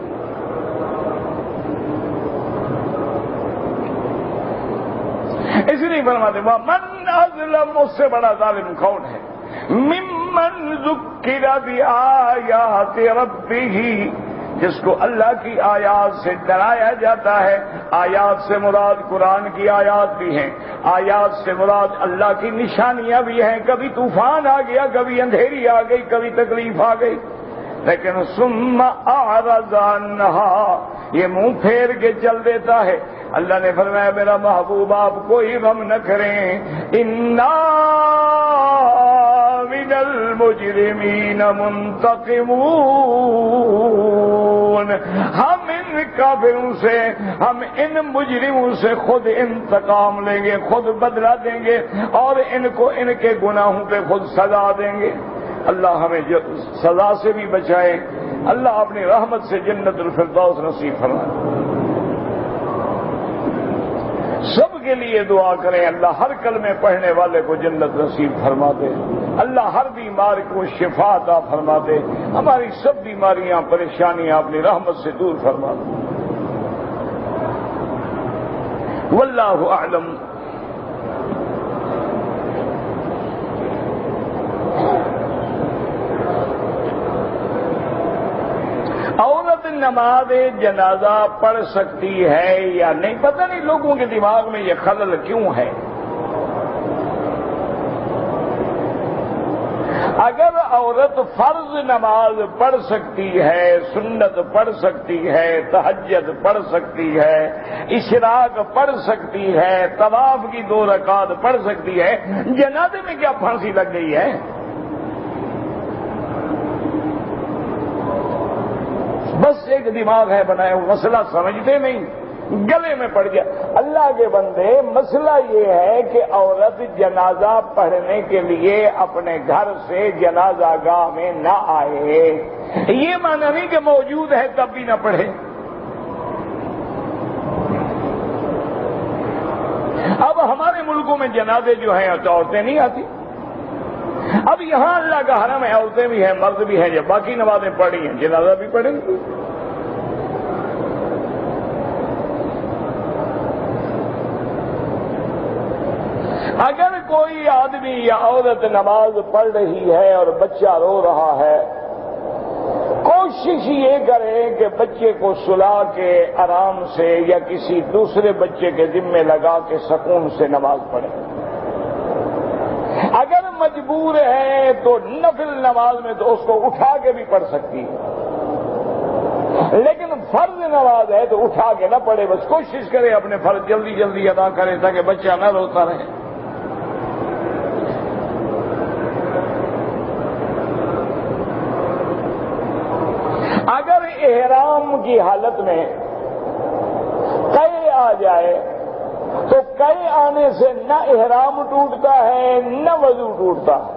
Speaker 1: اس لیے فرماتے ہیں وَمَنْ أَظْلَمُ، اس سے بڑا ظالم کون ہے، مِمَّنْ ذُكِّرَ بِآيَاتِ رَبِّهِ، جس کو اللہ کی آیات سے ڈرایا جاتا ہے۔ آیات سے مراد قرآن کی آیات بھی ہیں، آیات سے مراد اللہ کی نشانیاں بھی ہیں، کبھی طوفان آ گیا، کبھی اندھیری آ گئی، کبھی تکلیف آ گئی، لیکن ثم اعرض عنها، یہ منہ پھیر کے چل دیتا ہے۔ اللہ نے فرمایا میرا محبوب آپ کوئی غم نہ کریں، انا من المجرمین منتقمون، ہم ان کافروں سے، ہم ان مجرموں سے خود انتقام لیں گے، خود بدلہ دیں گے اور ان کو ان کے گناہوں پہ خود سزا دیں گے۔ اللہ ہمیں سزا سے بھی بچائے، اللہ اپنی رحمت سے جنت الفردوس نصیب فرمائے۔ سب کے لیے دعا کریں اللہ ہر کلمے پڑھنے والے کو جنت نصیب فرما دے، اللہ ہر بیمار کو شفا عطا فرما دے، ہماری سب بیماریاں پریشانیاں اپنی رحمت سے دور فرما دے۔ واللہ اعلم۔ عورت نماز جنازہ پڑھ سکتی ہے یا نہیں، پتہ نہیں لوگوں کے دماغ میں یہ خلل کیوں ہے۔ اگر عورت فرض نماز پڑھ سکتی ہے، سنت پڑھ سکتی ہے، تہجد پڑھ سکتی ہے، اشراق پڑھ سکتی ہے، طواف کی 2 رکعات پڑھ سکتی ہے، جنازے میں کیا پھانسی لگ گئی ہے؟ بس ایک دماغ ہے بنایا ہوا، مسئلہ سمجھتے نہیں، گلے میں پڑ گیا۔ اللہ کے بندے مسئلہ یہ ہے کہ عورت جنازہ پڑھنے کے لیے اپنے گھر سے جنازہ گاہ میں نہ آئے، یہ معنی نہیں کہ موجود ہے تب بھی نہ پڑھے۔ اب ہمارے ملکوں میں جنازے جو ہیں عورتیں نہیں آتی، اب یہاں اللہ کا حرم ہے، عورتیں بھی ہیں مرد بھی ہیں، جب باقی نمازیں پڑھی ہیں جنازہ بھی پڑھیں گے۔ اگر کوئی آدمی یا عورت نماز پڑھ رہی ہے اور بچہ رو رہا ہے، کوشش یہ کرے کہ بچے کو سلا کے آرام سے یا کسی دوسرے بچے کے ذمے لگا کے سکون سے نماز پڑھے۔ اگر مجبور ہے تو نفل نماز میں تو اس کو اٹھا کے بھی پڑھ سکتی ہے، لیکن فرض نماز ہے تو اٹھا کے نہ پڑھے، بس کوشش کرے اپنے فرض جلدی جلدی ادا کرے تاکہ بچہ نہ روتا رہے۔ اگر احرام کی حالت میں قے آ جائے تو قے آنے سے نہ احرام ٹوٹتا ہے نہ وضو ٹوٹتا ہے۔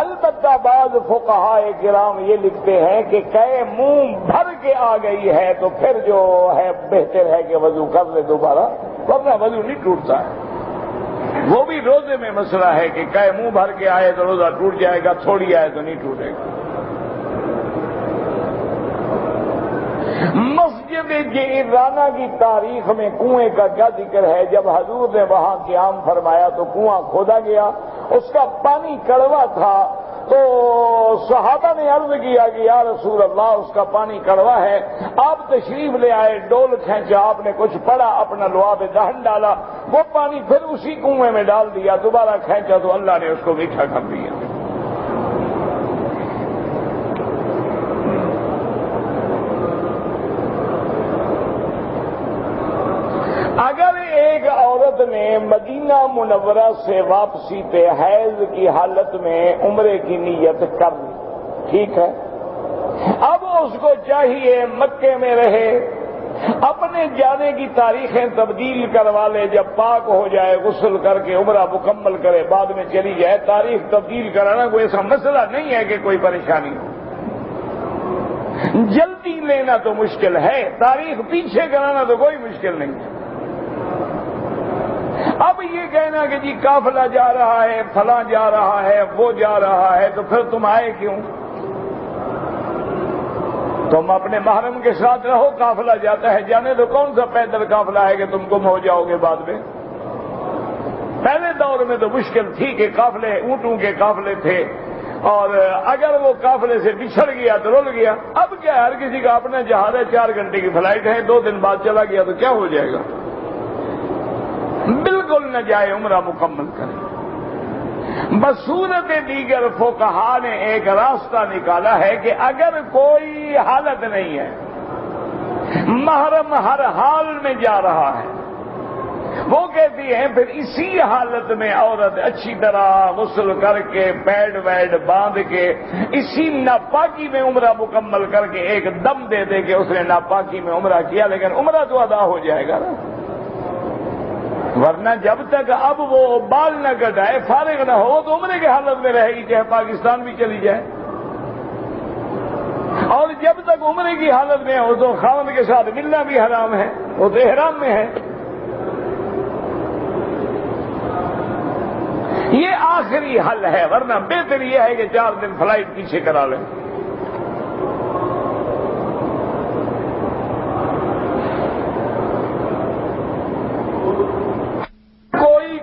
Speaker 1: البتہ بعض فقہاء کرام یہ لکھتے ہیں کہ قے منہ بھر کے آ گئی ہے تو پھر جو ہے بہتر ہے کہ وضو کر لے دوبارہ، ورنہ وضو نہیں ٹوٹتا ہے۔ وہ بھی روزے میں مسئلہ ہے کہ قے منہ بھر کے آئے تو روزہ ٹوٹ جائے گا، تھوڑی آئے تو نہیں ٹوٹے گا۔ مسجد جعرانہ کی تاریخ میں کنویں کا کیا ذکر ہے؟ جب حضور نے وہاں قیام فرمایا تو کنواں کھودا گیا، اس کا پانی کڑوا تھا، تو صحابہ نے عرض کیا کہ یا رسول اللہ اس کا پانی کڑوا ہے، آپ تشریف لے آئے، ڈول کھینچا، آپ نے کچھ پڑا، اپنا لعاب دہن ڈالا، وہ پانی پھر اسی کنویں میں ڈال دیا، دوبارہ کھینچا تو اللہ نے اس کو میٹھا کر دیا۔ اگر ایک عورت نے مدینہ منورہ سے واپسی پہ حیض کی حالت میں عمرے کی نیت کر لی، ٹھیک ہے، اب اس کو چاہیے مکے میں رہے، اپنے جانے کی تاریخیں تبدیل کروا لے، جب پاک ہو جائے غسل کر کے عمرہ مکمل کرے، بعد میں چلی جائے۔ تاریخ تبدیل کرانا کوئی ایسا مسئلہ نہیں ہے کہ کوئی پریشانی ہو، جلدی لینا تو مشکل ہے، تاریخ پیچھے کرانا تو کوئی مشکل نہیں ہے۔ اب یہ کہنا کہ جی قافلہ جا رہا ہے، فلاں جا رہا ہے، وہ جا رہا ہے، تو پھر تم آئے کیوں؟ تم اپنے محرم کے ساتھ رہو، قافلہ جاتا ہے جانے تو، کون سا پیدل قافلہ ہے کہ تم گم ہو جاؤ گے بعد میں؟ پہلے دور میں تو مشکل تھی کہ قافلے اونٹوں کے قافلے تھے، اور اگر وہ قافلے سے بچھڑ گیا تو رول گیا۔ اب کیا ہر کسی کا اپنا جہاز ہے، 4 گھنٹے کی فلائٹ ہے، 2 دن بعد چلا گیا تو کیا ہو جائے گا؟ بالکل نہ جائے، عمرہ مکمل کرے۔ بصورت دیگر فقہا نے ایک راستہ نکالا ہے کہ اگر کوئی حالت نہیں ہے، محرم ہر حال میں جا رہا ہے، وہ کہتی ہیں پھر اسی حالت میں عورت اچھی طرح غسل کر کے پیڈ ویڈ باندھ کے اسی ناپاکی میں عمرہ مکمل کر کے ایک دم دے دے کہ اس نے ناپاکی میں عمرہ کیا، لیکن عمرہ تو ادا ہو جائے گا نا، ورنہ جب تک اب وہ بال نہ کٹائے، فارغ نہ ہو، تو عمرے کی حالت میں رہے گی، چاہے پاکستان بھی چلی جائے، اور جب تک عمرے کی حالت میں ہو تو خاوند کے ساتھ ملنا بھی حرام ہے، وہ تو احرام میں ہے۔ یہ آخری حل ہے، ورنہ بہتر یہ ہے کہ 4 دن فلائٹ پیچھے کرا لیں۔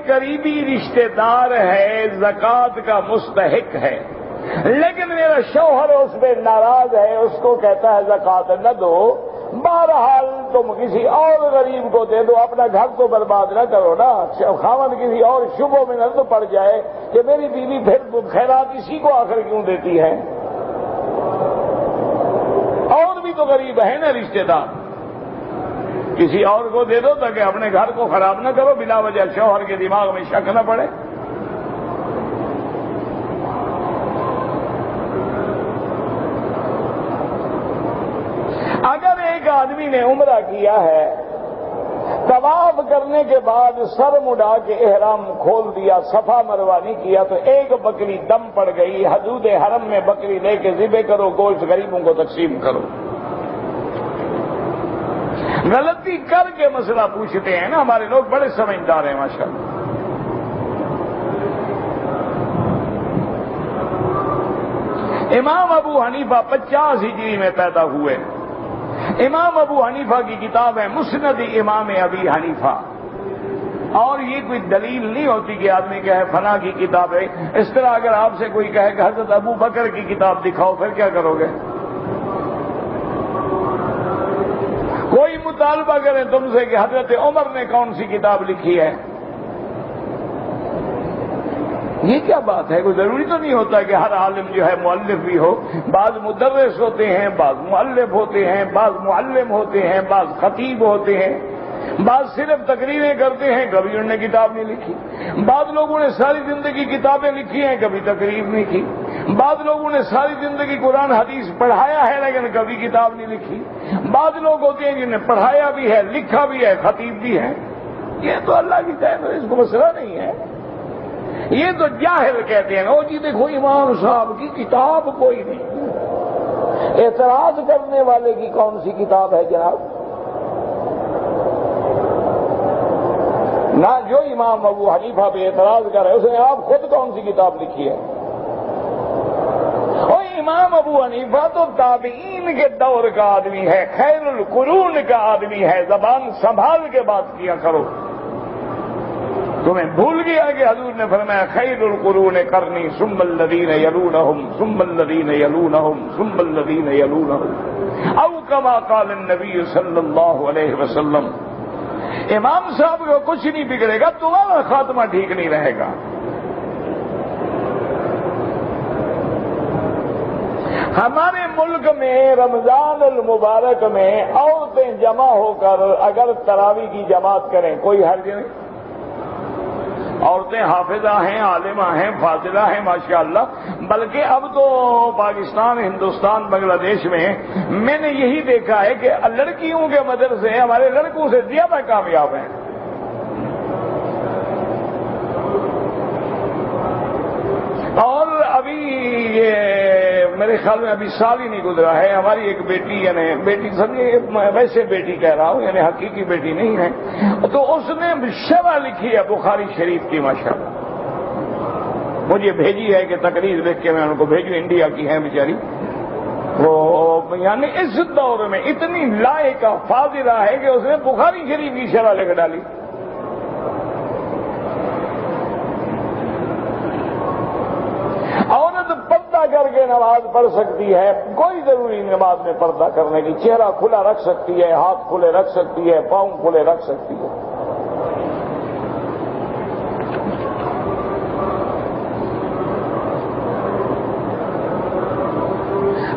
Speaker 1: قریبی رشتہ دار ہے، زکوٰۃ کا مستحق ہے، لیکن میرا شوہر اس پہ ناراض ہے، اس کو کہتا ہے زکوٰۃ نہ دو، بہرحال تم کسی اور غریب کو دے دو، اپنا گھر تو برباد نہ کرو نا، خاوند کسی اور شبوں میں نہ تو پڑ جائے کہ میری بیوی پھر خیرات اسی کو آخر کیوں دیتی ہے، اور بھی تو غریب ہے نا رشتہ دار، کسی اور کو دے دو تاکہ اپنے گھر کو خراب نہ کرو، بلا وجہ شوہر کے دماغ میں شک نہ پڑے۔ اگر ایک آدمی نے عمرہ کیا ہے، طواف کرنے کے بعد سر مڑا کے احرام کھول دیا، صفا مروہ نہیں کیا، تو ایک بکری دم پڑ گئی، حدود حرم میں بکری لے کے ذبح کرو، گوشت غریبوں کو تقسیم کرو۔ غلطی کر کے مسئلہ پوچھتے ہیں نا، ہمارے لوگ بڑے سمجھدار ہیں ماشاءاللہ۔ امام ابو حنیفہ 50 ہجری میں پیدا ہوئے۔ امام ابو حنیفہ کی کتاب ہے مسند امام ابی حنیفہ، اور یہ کوئی دلیل نہیں ہوتی کہ آدمی کہے فلاں کی کتاب ہے۔ اس طرح اگر آپ سے کوئی کہے کہ حضرت ابو بکر کی کتاب دکھاؤ، پھر کیا کرو گے؟ کوئی مطالبہ کرے تم سے کہ حضرت عمر نے کون سی کتاب لکھی ہے، یہ کیا بات ہے؟ کوئی ضروری تو نہیں ہوتا کہ ہر عالم جو ہے مؤلف بھی ہو، بعض مدرس ہوتے ہیں، بعض مؤلف ہوتے ہیں، بعض معلم ہوتے ہیں، بعض خطیب ہوتے ہیں، بعض صرف تقریریں کرتے ہیں، کبھی انہوں نے کتاب نہیں لکھی، بعض لوگوں نے ساری زندگی کتابیں لکھی ہیں، کبھی تقریر نہیں کی، بعض لوگوں نے ساری زندگی قرآن حدیث پڑھایا ہے لیکن کبھی کتاب نہیں لکھی، بعض لوگ ہوتے ہیں جنہیں پڑھایا بھی ہے، لکھا بھی ہے، خطیب بھی ہے۔ یہ تو اللہ کی طرف ہے، اس کو مسئلہ نہیں ہے۔ یہ تو جاہل کہتے ہیں، او جی دیکھو امام صاحب کی کتاب کوئی نہیں، اعتراض کرنے والے کی کون سی کتاب ہے جناب؟ نہ جو امام ابو حنیفہ پہ اعتراض کر رہے ہیں، اس نے آپ خود کون سی کتاب لکھی ہے؟ امام ابو حنیفہ تو تابعین کے دور کا آدمی ہے، خیر القرون کا آدمی ہے، زبان سنبھال کے بات کیا کرو۔ تمہیں بھول گیا کہ حضور نے فرمایا خیر القرون قرنی ثم الذین یلونہم ثم الذین یلونہم ثم الذین یلونہم، او کما قال النبی صلی اللہ علیہ وسلم۔ امام صاحب کو کچھ نہیں بگڑے گا، تمہارا خاتمہ ٹھیک نہیں رہے گا۔ ہمارے ملک میں رمضان المبارک میں عورتیں جمع ہو کر اگر تراویح کی جماعت کریں کوئی حرج نہیں۔ عورتیں حافظہ ہیں، عالمہ ہیں، فاضلہ ہیں ماشاءاللہ، بلکہ اب تو پاکستان، ہندوستان، بنگلہ دیش میں نے یہی دیکھا ہے کہ لڑکیوں کے مدرسے ہمارے لڑکوں سے زیادہ کامیاب ہیں۔ اور ابھی میرے خیال میں ابھی سال ہی نہیں گزرا ہے، ہماری ایک بیٹی، یعنی بیٹی سمجھے ویسے بیٹی کہہ رہا ہوں، یعنی حقیقی بیٹی نہیں ہے، تو اس نے شرح لکھی ہے بخاری شریف کی ماشاءاللہ، مجھے بھیجی ہے کہ تقریر دیکھ کے میں ان کو بھیجوں، انڈیا کی ہے بیچاری وہ، یعنی اس دور میں اتنی لائقہ فاضلہ ہے کہ اس نے بخاری شریف کی شرح لکھ ڈالی۔ عورت پردہ کر کے نماز پڑھ سکتی ہے، کوئی ضروری نماز میں پردہ کرنے کی، چہرہ کھلا رکھ سکتی ہے، ہاتھ کھلے رکھ سکتی ہے، پاؤں کھلے رکھ سکتی ہے۔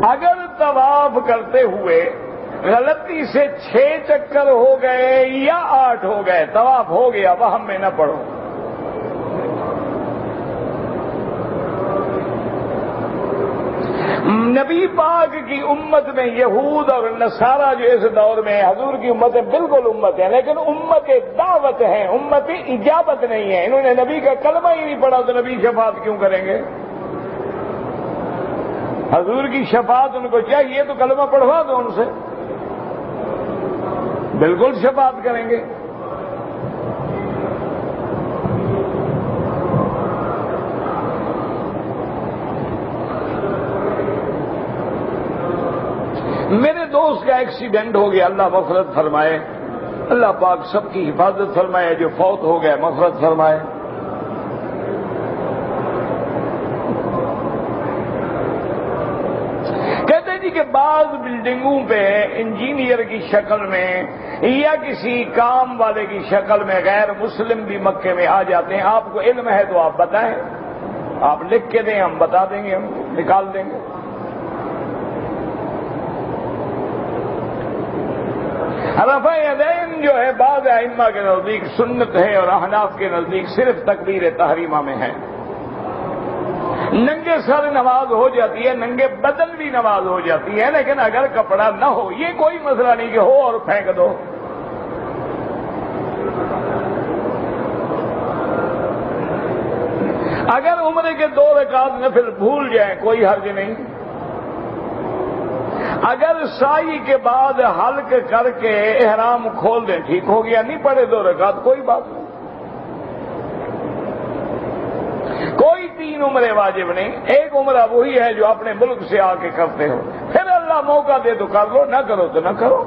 Speaker 1: اگر طواف کرتے ہوئے غلطی سے 6 چکر ہو گئے یا 8 ہو گئے، طواف ہو گیا، وہم میں نہ پڑھو۔ نبی پاک کی امت میں یہود اور نصارہ جو اس دور میں، حضور کی امتیں بالکل امت ہیں لیکن امت دعوت ہیں، امت اجابت نہیں ہے، انہوں نے نبی کا کلمہ ہی نہیں پڑھا تو نبی شفاعت کیوں کریں گے؟ حضور کی شفاعت ان کو چاہیے تو کلمہ پڑھوا دو ان سے، بالکل شفاعت کریں گے۔ میرے دوست کا ایکسیڈنٹ ہو گیا، اللہ مغفرت فرمائے، اللہ پاک سب کی حفاظت فرمائے، جو فوت ہو گئے مغفرت فرمائے۔ کہتے ہیں جی کہ بعض بلڈنگوں پہ انجینئر کی شکل میں یا کسی کام والے کی شکل میں غیر مسلم بھی مکے میں آ جاتے ہیں، آپ کو علم ہے تو آپ بتائیں، آپ لکھ کے دیں، ہم بتا دیں گے، ہم نکال دیں گے۔ رفع یدین جو ہے بعض ائمہ کے نزدیک سنت ہے اور احناف کے نزدیک صرف تکبیر تحریمہ میں ہے۔ ننگے سر نماز ہو جاتی ہے، ننگے بدن بھی نماز ہو جاتی ہے، لیکن اگر کپڑا نہ ہو یہ کوئی مسئلہ نہیں کہ ہو اور پھینک دو۔ اگر عمرے کے 2 رکعت نفل بھول جائیں کوئی حرج نہیں۔ اگر سائی کے بعد حلق کر کے احرام کھول دیں ٹھیک ہو گیا، نہیں پڑے 2 رکعت کوئی بات نہیں، کوئی 3 عمرے واجب نہیں، ایک عمرہ وہی ہے جو اپنے ملک سے آ کے کرتے ہو، پھر اللہ موقع دے تو کر لو، نہ کرو تو نہ کرو۔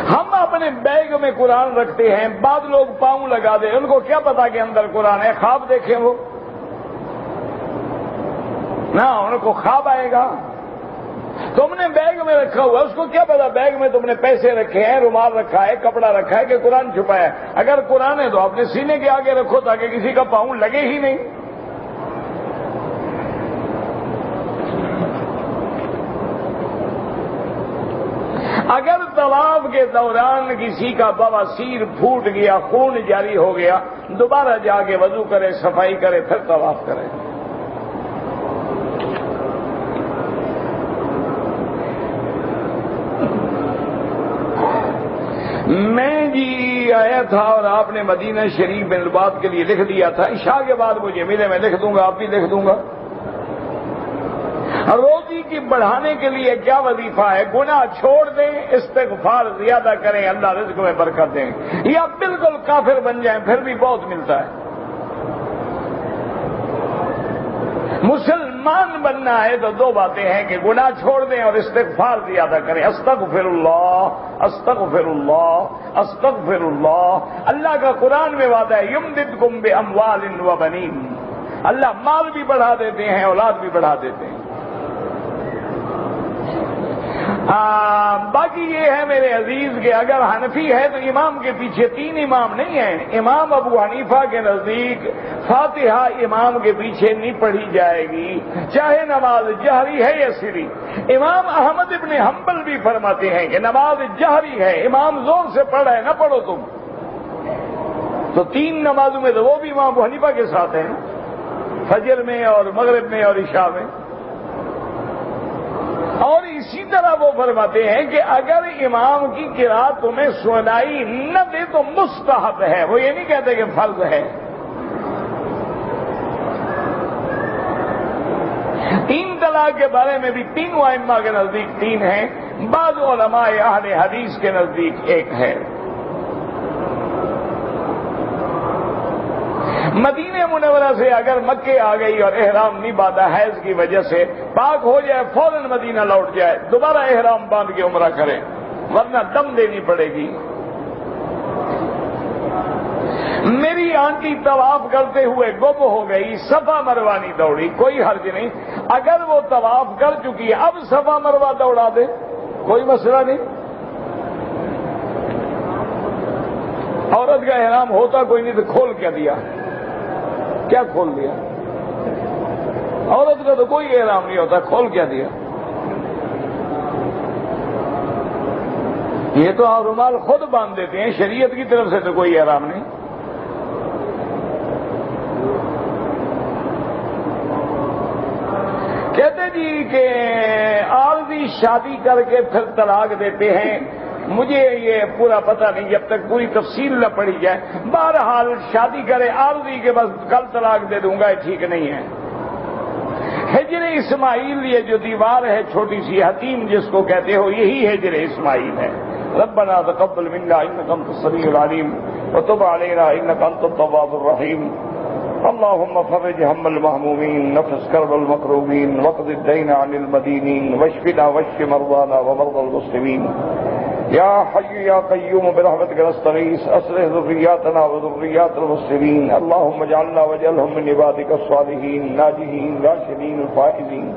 Speaker 1: ہم اپنے بیگ میں قرآن رکھتے ہیں، بعض لوگ پاؤں لگا دیں، ان کو کیا پتا کہ اندر قرآن ہے، خواب دیکھیں وہ نہ، ان کو خواب آئے گا۔ تم نے بیگ میں رکھا ہوا، اس کو کیا پتا بیگ میں تم نے پیسے رکھے ہیں، رومال رکھا ہے، کپڑا رکھا ہے کہ قرآن چھپا ہے۔ اگر قرآن ہے تو اپنے سینے کے آگے رکھو تاکہ کسی کا پاؤں لگے ہی نہیں۔ اگر طواف کے دوران کسی کا بواسیر پھوٹ گیا، خون جاری ہو گیا، دوبارہ جا کے وضو کرے، صفائی کرے، پھر طواف کرے۔ میں جی آیا تھا اور آپ نے مدینہ شریف میں بات کے لیے لکھ دیا تھا، عشاء کے بعد مجھے ملے، میں لکھ دوں گا، آپ بھی لکھ دوں گا۔ روزی کی بڑھانے کے لیے کیا وظیفہ ہے؟ گناہ چھوڑ دیں، استغفار زیادہ کریں، اللہ رزق میں برکت دیں، یا بالکل کافر بن جائیں پھر بھی بہت ملتا ہے۔ مسلمان بننا ہے تو دو باتیں ہیں کہ گناہ چھوڑ دیں اور استغفار زیادہ کریں۔ استغفر اللہ، استغفر اللہ، استغفر اللہ۔ اللہ کا قرآن میں وعدہ ہے یمددکم باموال وبنین، اللہ مال بھی بڑھا دیتے ہیں، اولاد بھی بڑھا دیتے ہیں۔ باقی یہ ہے میرے عزیز کہ اگر حنفی ہے تو امام کے پیچھے تین امام نہیں ہیں۔ امام ابو حنیفہ کے نزدیک فاتحہ امام کے پیچھے نہیں پڑھی جائے گی، چاہے نماز جہری ہے یا سری۔ امام احمد ابن حنبل بھی فرماتے ہیں کہ نماز جہری ہے، امام زور سے پڑھ رہے نہ پڑھو تم۔ تو تین نمازوں میں تو وہ بھی امام ابو حنیفہ کے ساتھ ہیں، فجر میں اور مغرب میں اور عشاء میں۔ اور اسی طرح وہ فرماتے ہیں کہ اگر امام کی قرات تمہیں سنائی نہ دے تو مستحب ہے، وہ یہ نہیں کہتے کہ فرض ہے۔ تین طلاق کے بارے میں بھی تینوں ائمہ کے نزدیک تین ہیں، بعض علماء اہل حدیث کے نزدیک ایک ہے۔ مدینہ منورہ سے اگر مکے آ گئی اور احرام نہیں باندھا حیض کی وجہ سے، پاک ہو جائے فوراً مدینہ لوٹ جائے، دوبارہ احرام باندھ کے عمرہ کرے، ورنہ دم دینی پڑے گی۔ میری آنٹی طواف کرتے ہوئے گم ہو گئی، صفا مروا نہیں دوڑی، کوئی حرج نہیں۔ اگر وہ طواف کر چکی ہے اب صفا مروا دوڑا دے، کوئی مسئلہ نہیں۔ عورت کا احرام ہوتا کوئی نہیں تو کھول کیا دیا؟ کیا کھول دیا؟ عورت کا تو کوئی احرام نہیں ہوتا، کھول کیا دیا؟ یہ تو آپ رومال خود باندھ دیتے ہیں، شریعت کی طرف سے تو کوئی احرام نہیں۔ کہتے جی کہ عارضی شادی کر کے پھر طلاق دیتے ہیں، مجھے یہ پورا پتہ نہیں جب تک پوری تفصیل نہ پڑھی جائے۔ بہرحال شادی کرے عارضی کے بس کل طلاق دے دوں گا، یہ ٹھیک نہیں ہے۔ ہجر اسماعیل، یہ جو دیوار ہے چھوٹی سی حتیم جس کو کہتے ہو، یہی ہجر اسماعیل ہے۔ ربنا تقبل منا انک انت السمیع العلیم وتب علینا انک انت التواب الرحیم۔ اللهم فرج هم المهمومين، نفس كرب المكروبين، واقض الدين عن المدينين، واشفنا واشف مرضانا ومرضى المسلمين يا حي يا قيوم برحمتك نستغيث، اصلح ذرياتنا وذريات المسلمين، اللهم اجعلنا واجعلهم من عبادك الصالحين ناجحين راشدين الفائزين۔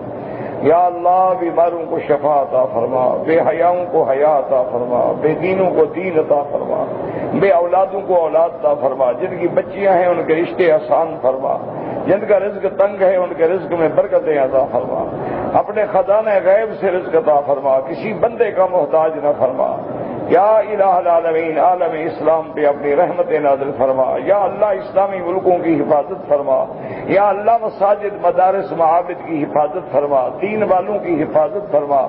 Speaker 1: یا اللہ بیماروں کو شفا عطا فرما، بے حیاؤں کو حیا عطا فرما، بے دینوں کو دین عطا فرما، بے اولادوں کو اولاد عطا فرما، جن کی بچیاں ہیں ان کے رشتے آسان فرما، جن کا رزق تنگ ہے ان کے رزق میں برکتیں عطا فرما، اپنے خزانہ غیب سے رزق عطا فرما، کسی بندے کا محتاج نہ فرما۔ یا الہ العالمین، عالم اسلام پہ اپنی رحمت نازل فرما۔ یا اللہ اسلامی ملکوں کی حفاظت فرما۔ یا اللہ مساجد، مدارس، معابد کی حفاظت فرما، دین والوں کی حفاظت فرما،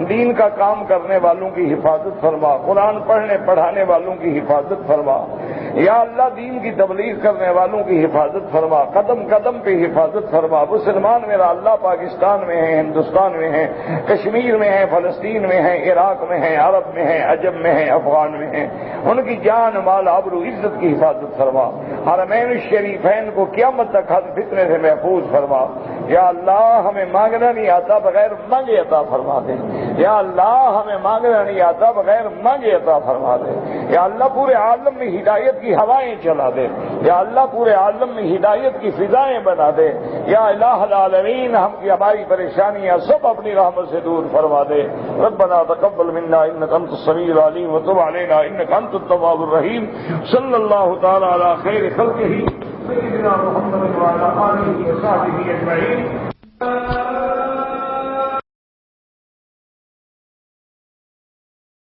Speaker 1: دین کا کام کرنے والوں کی حفاظت فرما، قرآن پڑھنے پڑھانے والوں کی حفاظت فرما۔ یا اللہ دین کی تبلیغ کرنے والوں کی حفاظت فرما، قدم قدم پہ حفاظت فرما۔ مسلمان میرا اللہ پاکستان میں ہیں، ہندوستان میں ہیں، کشمیر میں ہیں، فلسطین میں ہیں، عراق میں ہیں، عرب میں ہیں، عجم میں ہیں، افغان میں ہیں، ان کی جان مال آبرو عزت کی حفاظت فرما۔ حرمین الشریفین کو قیامت تک ہر فتنے سے محفوظ فرما۔ یا اللہ ہمیں مانگنا نہیں آتا بغیر مانگے عطا فرما دے۔ یا اللہ ہمیں مانگنا نہیں آتا بغیر مانگے عطا فرما دے۔ یا اللہ پورے عالم میں ہدایت کی ہوائیں چلا دے۔ یا اللہ پورے عالم میں ہدایت کی فضائیں بنا دے۔ یا الہ العالمین ہماری پریشانیاں سب اپنی رحمت سے دور فرما دے۔ ربنا تقبل منا انک انت السمیع العلیم وتب علینا انک انت التواب الرحیم۔ صلی اللہ تعالی علی خیر خلقہ سیدنا محمد وعلی آلہ وصحبہ اجمعین۔